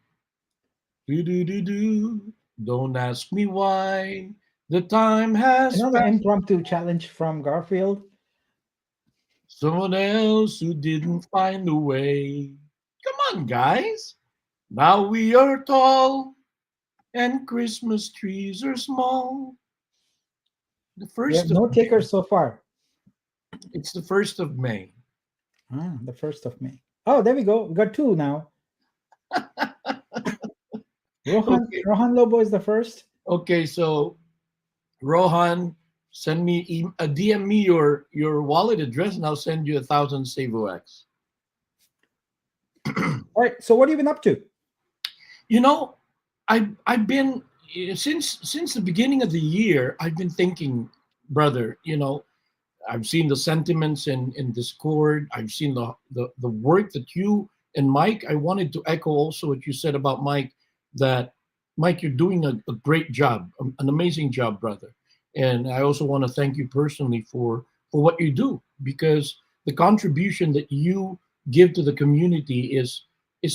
C: Do do do do. Don't ask me why. The time has
A: Another
C: passed.
A: impromptu challenge from Garfield.
C: Someone else who didn't find a way. Come on, guys. Now we are tall and Christmas trees are small. The
A: We have
C: first of
A: no
C: May.
A: takers so far.
C: It's the 1st of May.
A: Ah, the 1st of May. Oh, there we go. We got two now. Rohan
C: Okay.
A: Rohan Lobo is the first.
C: Okay. So Rohan, send me a DM me your wallet address, and I'll send you 1,000 Savo X.
A: All right. So what have you been up to?
C: You know, I've been since the beginning of the year. I've been thinking, brother. I've seen the sentiments in Discord. I've seen the work that you and Mike. I wanted to echo also what you said about Mike. That Mike, you're doing a great job, an amazing job, brother. And I also want to thank you personally for what you do, because the contribution that you give to the community is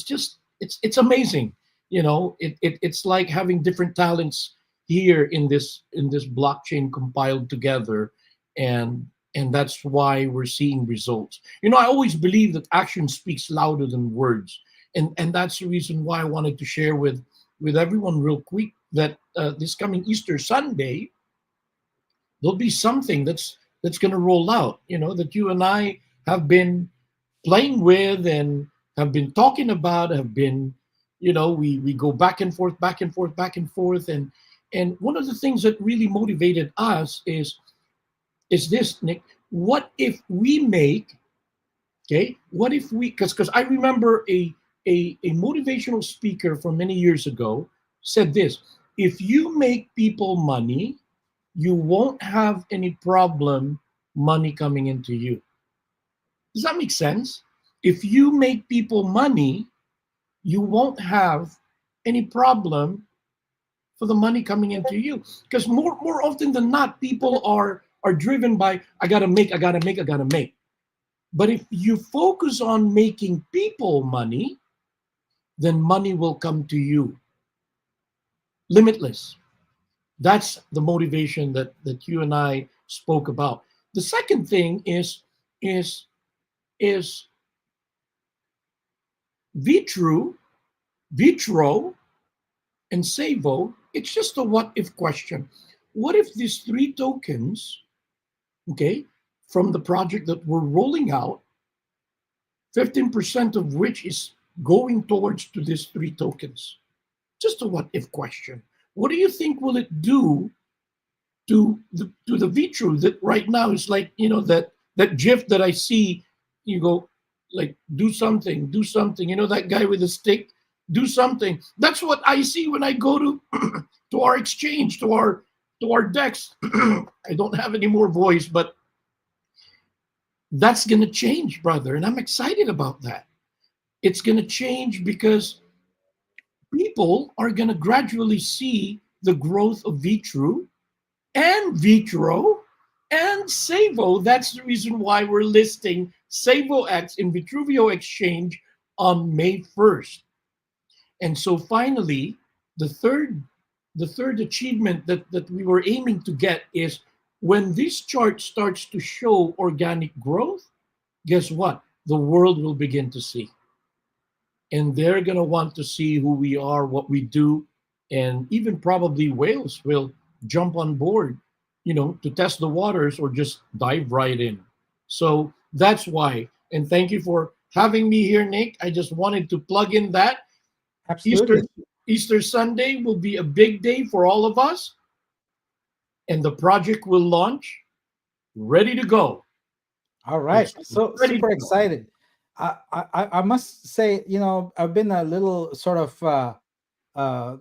C: just it's amazing. It's like having different talents here in this blockchain compiled together, and that's why we're seeing results. I always believe that action speaks louder than words, and that's the reason why I wanted to share with everyone real quick that this coming Easter Sunday there'll be something that's going to roll out. That you and I have been playing with and have been talking about, have been, we go back and forth, back and forth, back and forth, and one of the things that really motivated us is this, Nick. What if we make Okay, what if we? Because I remember a motivational speaker from many years ago said this: if you make people money, you won't have any problem money coming into you. Does that make sense? If you make people money, you won't have any problem for the money coming into you. Because more often than not, people are driven by I gotta make, I gotta make, I gotta make. But if you focus on making people money, then money will come to you limitless. That's the motivation that you and I spoke about. The second thing is is Vitru, Vitro, and Savo. It's just a what if question. What if these three tokens, okay, from the project that we're rolling out, 15% of which is going towards to these three tokens? Just a what if question. What do you think will it do to the Vitru that right now is like, that GIF that I see, you go like do something, that guy with the stick, do something. That's what I see when I go to to our exchange, to our decks. I don't have any more voice, but that's gonna change, brother, and I'm excited about that. It's gonna change because people are gonna gradually see the growth of Vitru and Vitro and Savo. That's the reason why we're listing Savo X in Vitruveo Exchange on May 1st. And so finally, the third the third achievement that we were aiming to get is when this chart starts to show organic growth, guess what? The world will begin to see. And they're going to want to see who we are, what we do, and even probably whales will jump on board, to test the waters or just dive right in. So that's why. And thank you for having me here, Nick. I just wanted to plug in that Easter
A: Absolutely.
C: Easter Sunday will be a big day for all of us, and the project will launch, ready to go.
A: All right.
C: It's
A: So
C: ready to
A: super
C: go.
A: excited. I must say, I've been a little sort of uh,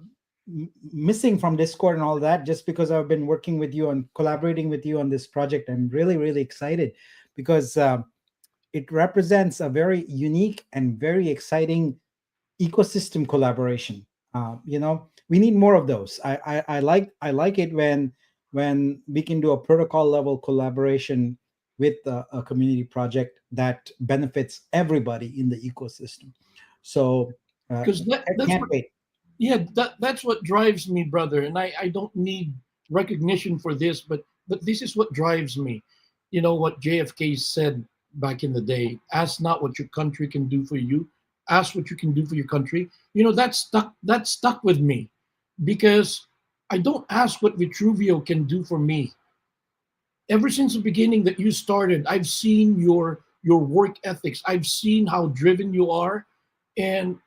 A: missing from Discord and all that, just because I've been working with you and collaborating with you on this project. I'm really, really excited because it represents a very unique and very exciting ecosystem collaboration. We need more of those. I like it when we can do a protocol level collaboration with a community project that benefits everybody in the ecosystem. So
C: Because
A: I
C: that's
A: can't
C: what
A: wait.
C: yeah, that's what drives me, brother. And I don't need recognition for this, but this is what drives me. You know what JFK said back in the day: ask not what your country can do for you, ask what you can do for your country. That stuck with me because I don't ask what Vitruvio can do for me. Ever since the beginning that you started, I've seen your work ethics. I've seen how driven you are, and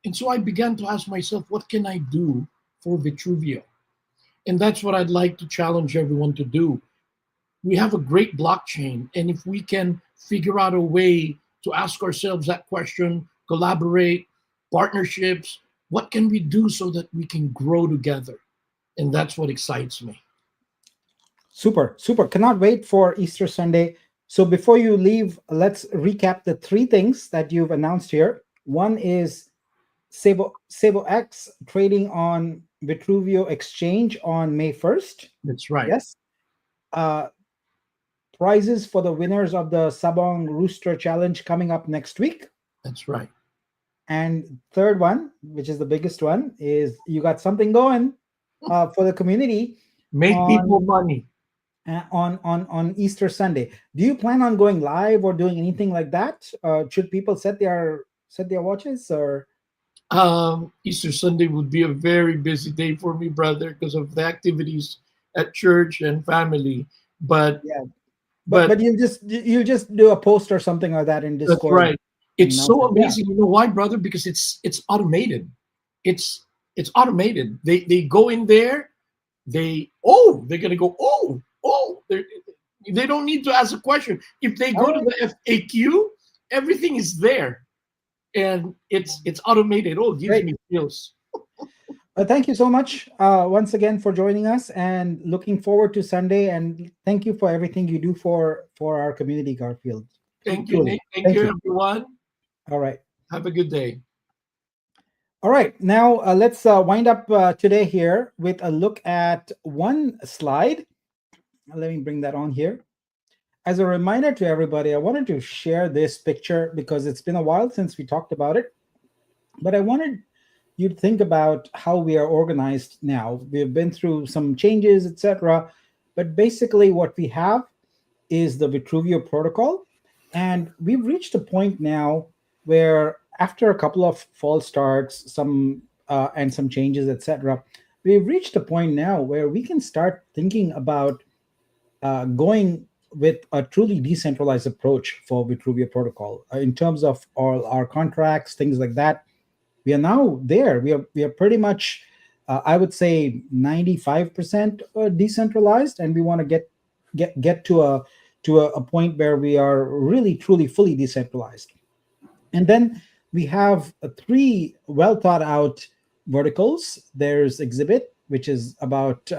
C: and so I began to ask myself, what can I do for Vitruvio? And that's what I'd like to challenge everyone to do. We have a great blockchain, and if we can figure out a way to ask ourselves that question, collaborate, partnerships, what can we do so that we can grow together? And that's what excites me.
A: Super, super. Cannot wait for Easter Sunday. So before you leave, let's recap the three things that you've announced here. One is Savo X trading on Vitruvio Exchange on May 1st.
C: That's right.
A: Yes. Uh, Prizes for the winners of the Sabong Rooster Challenge coming up next week.
C: That's right.
A: And third one, which is the biggest one, is you got something going for the community
C: Make people
A: on
C: money.
A: on Easter Sunday. Do you plan on going live or doing anything like that? Should people set their watches or?
C: Easter Sunday would be a very busy day for me, brother, because of the activities at church and family. But
A: Yeah, but
C: but
A: you just do a post or something like that in
C: that's
A: Discord
C: right.
A: and
C: It's
A: announce
C: so
A: it. Yeah.
C: amazing. You know why, brother? Because it's automated. It's automated. They go in there. They're gonna go. They don't need to ask a question. If they
A: All
C: go to
A: right.
C: the FAQ, everything is there, and it's automated. Oh, it gives
A: Great.
C: me feels.
A: Thank you so much once again for joining us, and looking forward to Sunday. And thank you for everything you do for our community, Garfield.
C: Thank you,
A: Truly,
C: Nick. Thank
A: thank
C: you,
A: you.
C: everyone.
A: All right.
C: Have a good day.
A: All right, now let's wind up today here with a look at one slide. Let me bring that on here. As a reminder to everybody, I wanted to share this picture because it's been a while since we talked about it, but I wanted you to think about how we are organized now. We've been through some changes, etc., but basically what we have is the Vitruveo protocol. And we've reached a point now where after a couple of false starts, some and some changes, etc., we've reached a point now where we can start thinking about going with a truly decentralized approach for Vitruvio protocol in terms of all our contracts, things like that. We are now there. We are pretty much, I would say, 95% decentralized, and we want to get to a point where we are really truly fully decentralized. And then we have three well thought out verticals. There's exhibit, which is about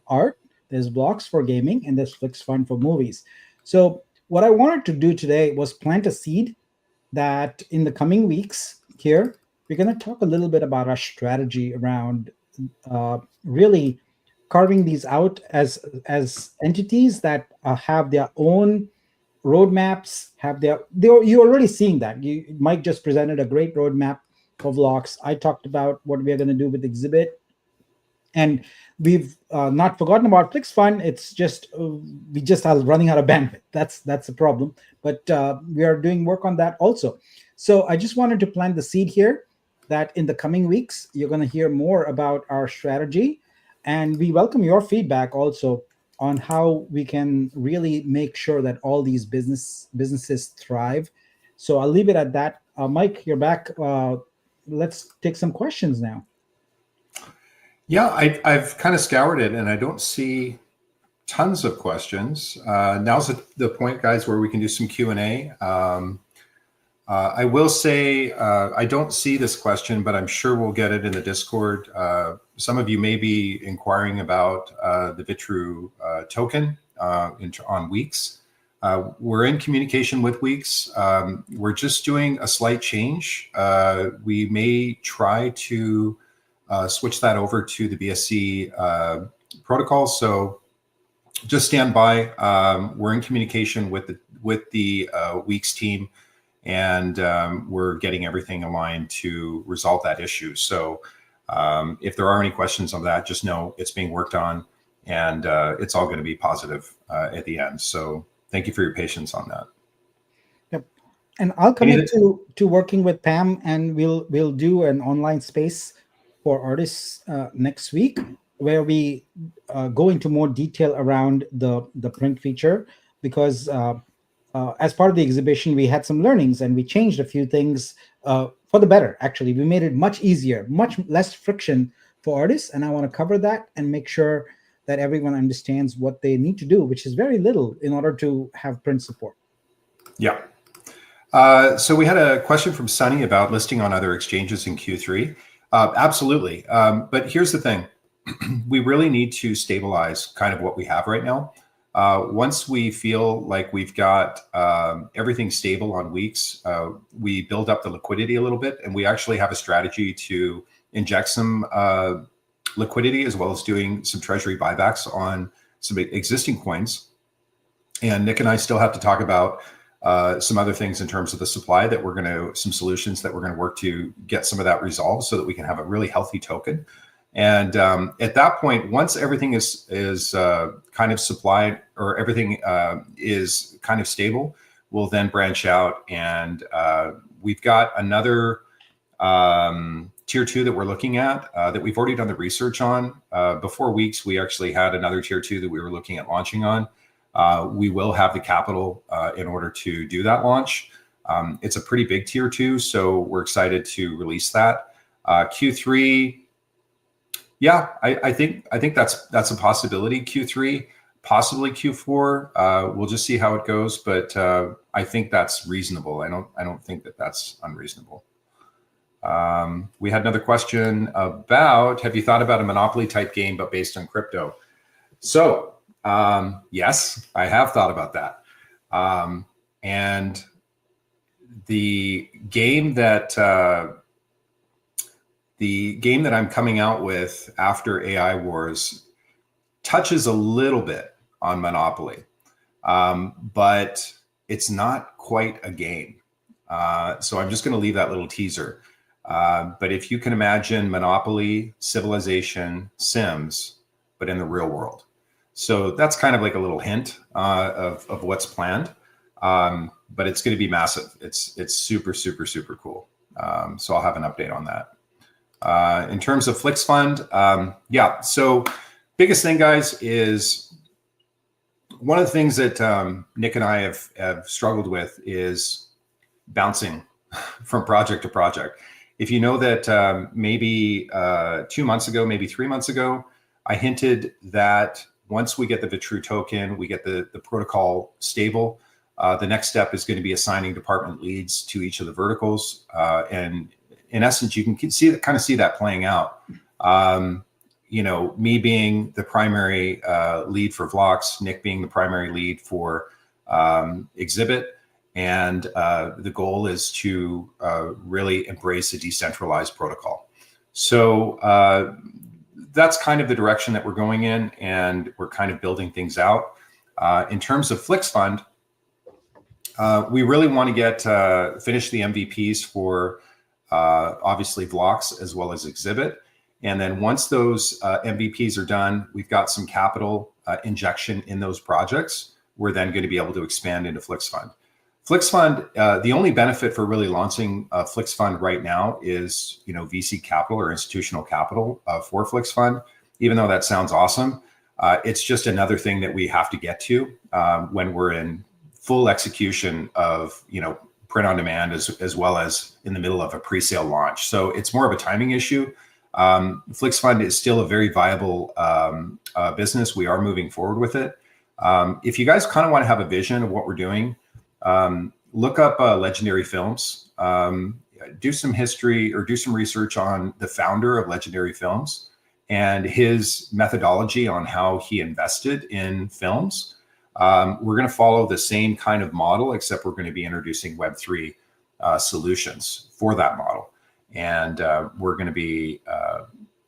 A: art. There's blocks for gaming, and there's Flix Fund for movies. So what I wanted to do today was plant a seed that in the coming weeks here, we're going to talk a little bit about our strategy around really carving these out as entities that have their own roadmaps, have you're already seeing that. Mike just presented a great roadmap for Vlogs. I talked about what we are going to do with exhibit, and we've not forgotten about Flix Fund. It's just we just are running out of bandwidth. That's the problem, but we are doing work on that also. So I just wanted to plant the seed here that in the coming weeks you're going to hear more about our strategy, and we welcome your feedback also on how we can really make sure that all these businesses thrive. So I'll leave it at that. Mike, you're back. Let's take some questions now.
B: Yeah, I've kind of scoured it, and I don't see tons of questions. Now's the point, guys, where we can do some Q&A. I will say I don't see this question, but I'm sure we'll get it in the Discord. Some of you may be inquiring about the Vitru token on Weeks. We're in communication with Weeks. We're just doing a slight change. We may try to switch that over to the BSC protocol. So just stand by. We're in communication with the Weeks team, and we're getting everything aligned to resolve that issue. So if there are any questions on that, just know it's being worked on, and it's all going to be positive at the end. So thank you for your patience on that.
A: Yep. And I'll commit to working with Pam, and we'll do an online space for artists next week, where we go into more detail around the print feature, because as part of the exhibition, we had some learnings and we changed a few things for the better. Actually, we made it much easier, much less friction for artists. And I want to cover that and make sure that everyone understands what they need to do, which is very little, in order to have print support.
B: Yeah. So we had a question from Sunny about listing on other exchanges in Q3. Absolutely. But here's the thing. We really need to stabilize kind of what we have right now. Once we feel like we've got everything stable on Weeks, we build up the liquidity a little bit, and we actually have a strategy to inject some liquidity, as well as doing some treasury buybacks on some existing coins. And Nick and I still have to talk about some other things in terms of the supply that some solutions that we're going to work to get some of that resolved, so that we can have a really healthy token. And at that point, once everything is kind of supplied, or everything is kind of stable, we'll then branch out. And we've got another tier 2 that we're looking at that we've already done the research on. Before Weeks, we actually had another tier 2 that we were looking at launching on. We will have the capital in order to do that launch. It's a pretty big tier 2, so we're excited to release that. Q3, yeah, I think that's a possibility. Q3, possibly Q4. We'll just see how it goes, but I think that's reasonable. I don't think that that's unreasonable. We had another question about, have you thought about a Monopoly type game, but based on crypto? So yes, I have thought about that. And the game that I'm coming out with after AI Wars touches a little bit on Monopoly, but it's not quite a game. So I'm just going to leave that little teaser. But if you can imagine Monopoly, Civilization, Sims, but in the real world. So that's kind of like a little hint of what's planned. But it's going to be massive. It's super, super, super cool. So I'll have an update on that. In terms of Flix Fund, yeah. So biggest thing, guys, is one of the things that Nick and I have struggled with is bouncing from project to project. If you know that maybe 2 months ago, maybe 3 months ago, I hinted that once we get the Vitruveo token, we get the protocol stable, the next step is going to be assigning department leads to each of the verticals. And in essence, you can see that playing out. Me being the primary lead for Vlox, Nick being the primary lead for Exhibit. And the goal is to really embrace a decentralized protocol. So that's kind of the direction that we're going in, and we're kind of building things out. In terms of Flix Fund, we really want to get finish the MVPs for obviously Vlox as well as Exhibit. And then once those MVPs are done, we've got some capital injection in those projects. We're then going to be able to expand into Flix Fund. Flix Fund, the only benefit for really launching Flix Fund right now is, VC capital or institutional capital for Flix Fund. Even though that sounds awesome, it's just another thing that we have to get to when we're in full execution of, print on demand as well as in the middle of a pre-sale launch. So it's more of a timing issue. Flix Fund is still a very viable business. We are moving forward with it. If you guys kind of want to have a vision of what we're doing, look up Legendary Films, do some history or do some research on the founder of Legendary Films and his methodology on how he invested in films. We're going to follow the same kind of model, except we're going to be introducing Web3 solutions for that model. And we're going to be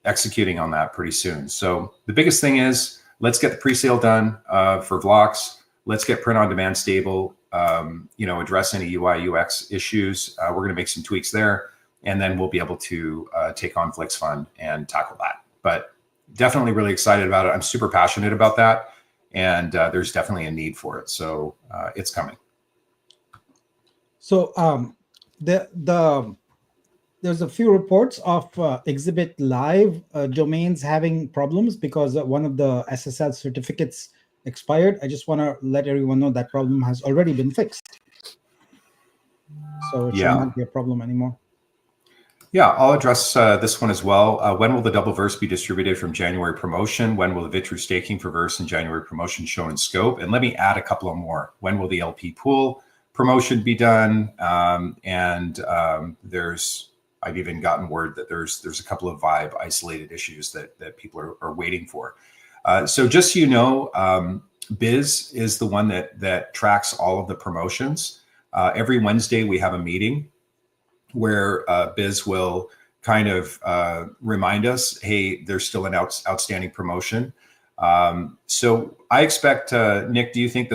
B: executing on that pretty soon. So the biggest thing is, let's get the pre-sale done for Vlox. Let's get print on demand stable, address any UI, UX issues. We're going to make some tweaks there, and then we'll be able to take on Flix Fund and tackle that. But definitely really excited about it. I'm super passionate about that, and there's definitely a need for it. So it's coming.
A: So there's a few reports of Exhibit Live domains having problems because one of the SSL certificates expired. I just want to let everyone know that problem has already been fixed. So it should not be a problem anymore.
B: Yeah, I'll address this one as well. When will the double verse be distributed from January promotion? When will the Vitru staking for verse and January promotion show in scope? And let me add a couple of more. When will the LP pool promotion be done? I've even gotten word that there's a couple of Vibe isolated issues that people are waiting for. So just so you know, Biz is the one that tracks all of the promotions. Every Wednesday we have a meeting where Biz will kind of remind us, hey, there's still an outstanding promotion. So I expect, Nick, do you think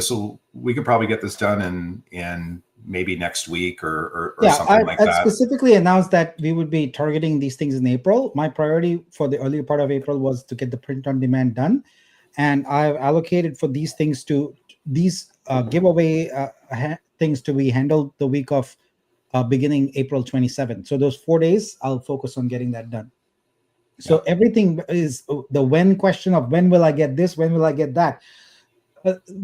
B: we could probably get this done in maybe next week or something like that?
A: I specifically announced that we would be targeting these things in April. My priority for the earlier part of April was to get the print on demand done. And I've allocated for these things giveaway things to be handled the week of beginning April 27th. So those 4 days, I'll focus on getting that done. So everything is the when question of when will I get this, when will I get that.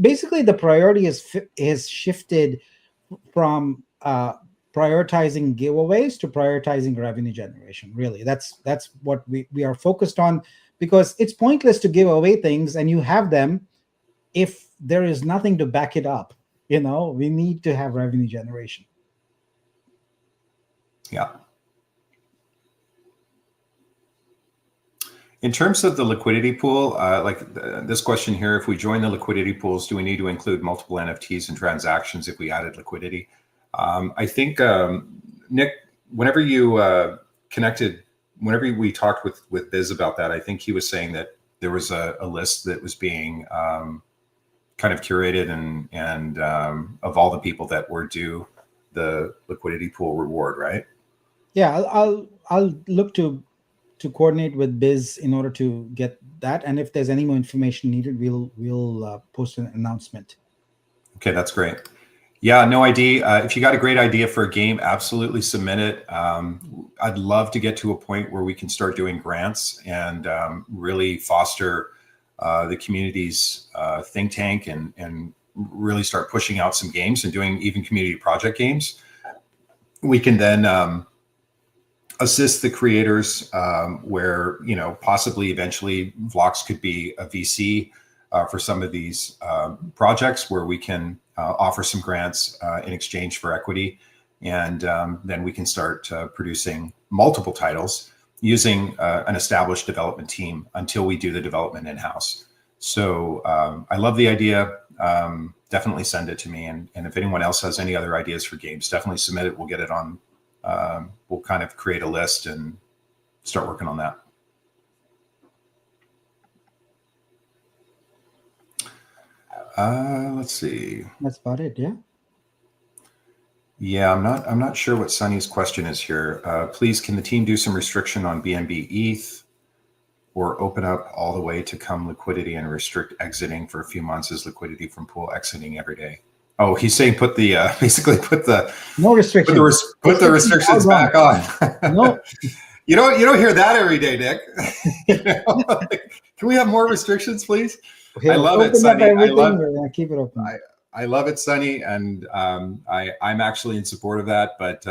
A: Basically, the priority is shifted from prioritizing giveaways to prioritizing revenue generation. Really, that's what we are focused on, because it's pointless to give away things and you have them if there is nothing to back it up, we need to have revenue generation.
B: Yeah. In terms of the liquidity pool, this question here, if we join the liquidity pools, do we need to include multiple NFTs and transactions if we added liquidity? I think, Nick, whenever you whenever we talked with Biz about that, I think he was saying that there was a list that was being kind of curated and of all the people that were due the liquidity pool reward, right?
A: Yeah, I'll look to coordinate with Biz in order to get that, and if there's any more information needed, we'll post an announcement.
B: Okay, that's great. Yeah, no ID. If you got a great idea for a game, absolutely submit it. I'd love to get to a point where we can start doing grants and really foster the community's think tank and really start pushing out some games and doing even community project games. We can then assist the creators where, possibly eventually Vlox could be a VC for some of these projects where we can offer some grants in exchange for equity. And then we can start producing multiple titles using an established development team until we do the development in-house. So I love the idea. Definitely send it to me. And if anyone else has any other ideas for games, definitely submit it. We'll get it on. We'll kind of create a list and start working on that. Let's see.
A: That's about it. Yeah.
B: Yeah, I'm not sure what Sunny's question is here. Please, can the team do some restriction on BNB ETH or open up all the way to come liquidity and restrict exiting for a few months as liquidity from pool exiting every day? Oh, he's saying basically put the
A: no restrictions.
B: Put the restrictions back on.
A: No.
B: You don't hear that every day, Nick. Can we have more restrictions, please?
A: Okay,
B: I love it, Sunny.
A: Keep it open.
B: I love it, Sunny, and I'm actually in support of that. But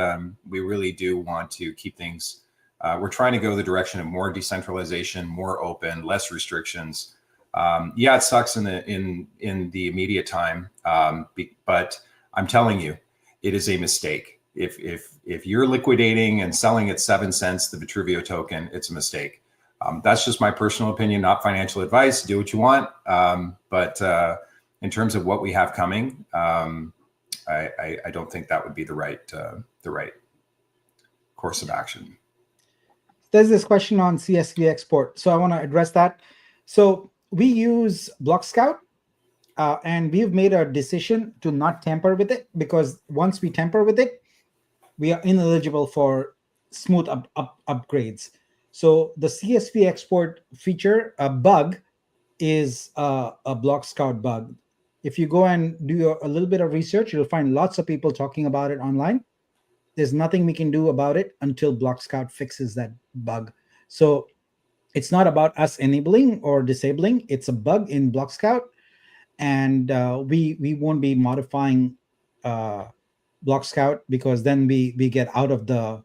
B: we really do want to keep things. We're trying to go the direction of more decentralization, more open, less restrictions. Yeah, it sucks in the immediate time, but I'm telling you, it is a mistake. If you're liquidating and selling at 7 cents the Vitruveo token, it's a mistake. That's just my personal opinion, not financial advice. Do what you want, but in terms of what we have coming, I don't think that would be the right course of action.
A: There's this question on CSV export, so I want to address that. So we use Block Scout, and we've made a decision to not tamper with it, because once we tamper with it, we are ineligible for smooth upgrades. So the CSV export feature, a bug, is a Block Scout bug. If you go and do a little bit of research, you'll find lots of people talking about it online. There's nothing we can do about it until Block Scout fixes that bug. So it's not about us enabling or disabling. It's a bug in Block Scout, and we won't be modifying Block Scout, because then we get out of the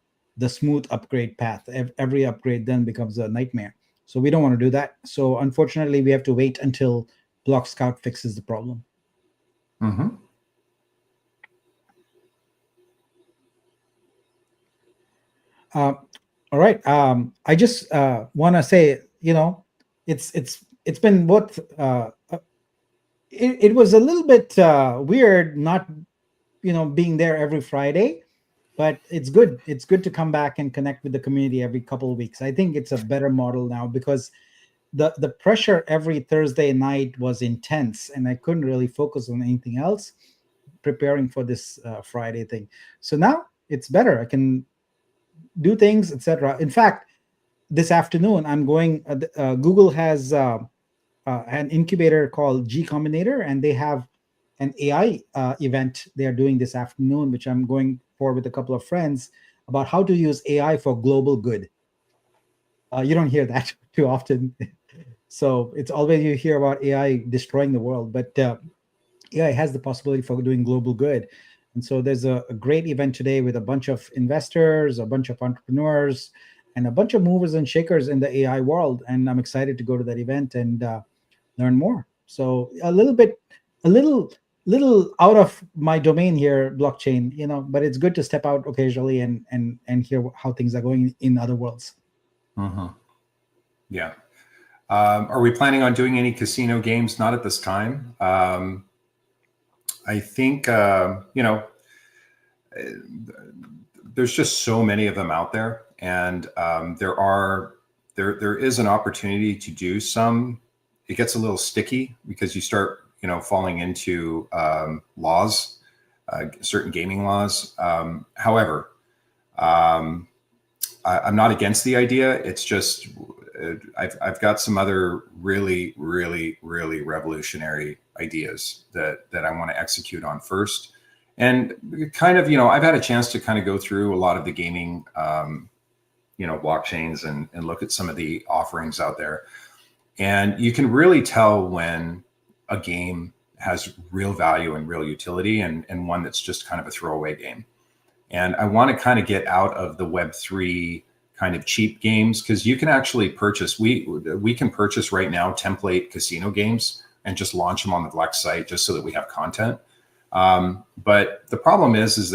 A: smooth upgrade path. Every upgrade then becomes a nightmare. So we don't want to do that. So unfortunately, we have to wait until Block Scout fixes the problem.
B: Mm-hmm.
A: All right. I just want to say, it's been what it was a little bit weird not being there every Friday, but it's good. It's good to come back and connect with the community every couple of weeks. I think it's a better model now, because the pressure every Thursday night was intense, and I couldn't really focus on anything else preparing for this Friday thing. So now it's better. I can do things, etc. In fact, this afternoon I'm going. Google has an incubator called G Combinator, and they have an AI event they are doing this afternoon, which I'm going for with a couple of friends, about how to use AI for global good. You don't hear that too often. So it's always you hear about AI destroying the world, but AI has the possibility for doing global good. And so there's a great event today with a bunch of investors, a bunch of entrepreneurs, and a bunch of movers and shakers in the AI world. And I'm excited to go to that event and learn more. So a little out of my domain here, blockchain, but it's good to step out occasionally and hear how things are going in other worlds.
B: Mm-hmm. Yeah. Are we planning on doing any casino games? Not at this time. I think, there's just so many of them out there, and there is an opportunity to do some. It gets a little sticky because you start, falling into laws, certain gaming laws. However, I'm not against the idea. It's just I've got some other really, really, really revolutionary ideas that I want to execute on first. And kind of, I've had a chance to kind of go through a lot of the gaming, blockchains and look at some of the offerings out there. And you can really tell when a game has real value and real utility and one that's just kind of a throwaway game. And I want to kind of get out of the Web3 kind of cheap games, because you can actually purchase, we can purchase right now template casino games and just launch them on the Flex site just so that we have content. But the problem is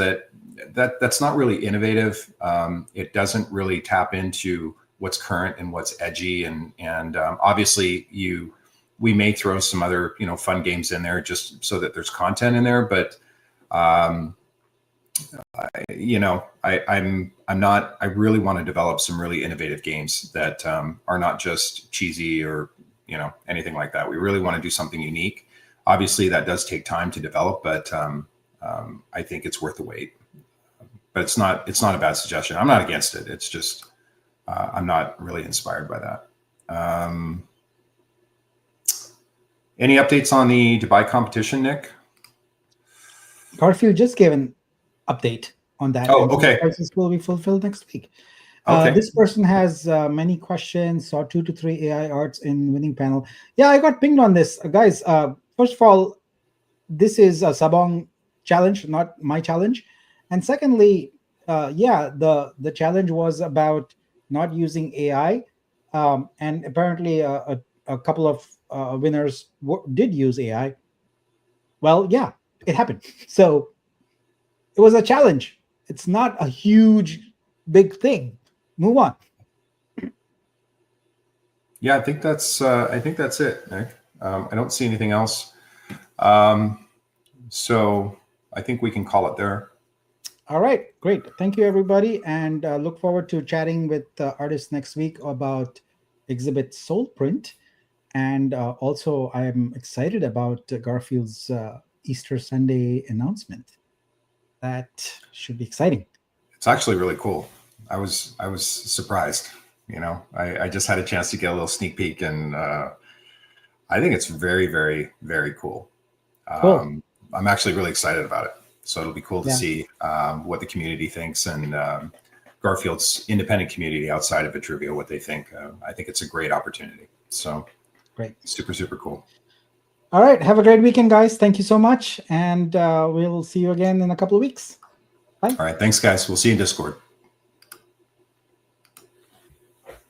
B: that's not really innovative. It doesn't really tap into what's current and what's edgy. And obviously we may throw some other, fun games in there just so that there's content in there. But, I really want to develop some really innovative games that are not just cheesy or, anything like that. We really want to do something unique. Obviously that does take time to develop, but I think it's worth the wait. But it's not a bad suggestion. I'm not against it. It's just, I'm not really inspired by that. Any updates on the Dubai competition, Nick?
A: Garfield just gave an update on that.
B: Oh,
A: and
B: okay.
A: Prices will be fulfilled next week.
B: Okay.
A: This person has many questions. Saw 2 to 3 AI arts in winning panel. Yeah, I got pinged on this, guys. First of all, this is a Sabong challenge, not my challenge. And secondly, the challenge was about not using AI, and apparently a couple of winners did use AI. Well, yeah, it happened. So it was a challenge. It's not a huge, big thing. Move on.
B: Yeah, I think that's it, Nick. I don't see anything else. So I think we can call it there.
A: All right, great. Thank you, everybody. And look forward to chatting with artists next week about exhibit Soul Print. And also, I'm excited about Garfield's Easter Sunday announcement. That should be exciting.
B: It's actually really cool. I was surprised. I just had a chance to get a little sneak peek, and I think it's very, very, very cool.
A: Cool.
B: I'm actually really excited about it. So it'll be cool to see what the community thinks, and Garfield's independent community outside of Vitruveo, what they think. I think it's a great opportunity. So
A: great.
B: Super, super cool.
A: All right. Have a great weekend, guys. Thank you so much. And we'll see you again in a couple of weeks. Bye.
B: All right. Thanks, guys. We'll see you in Discord.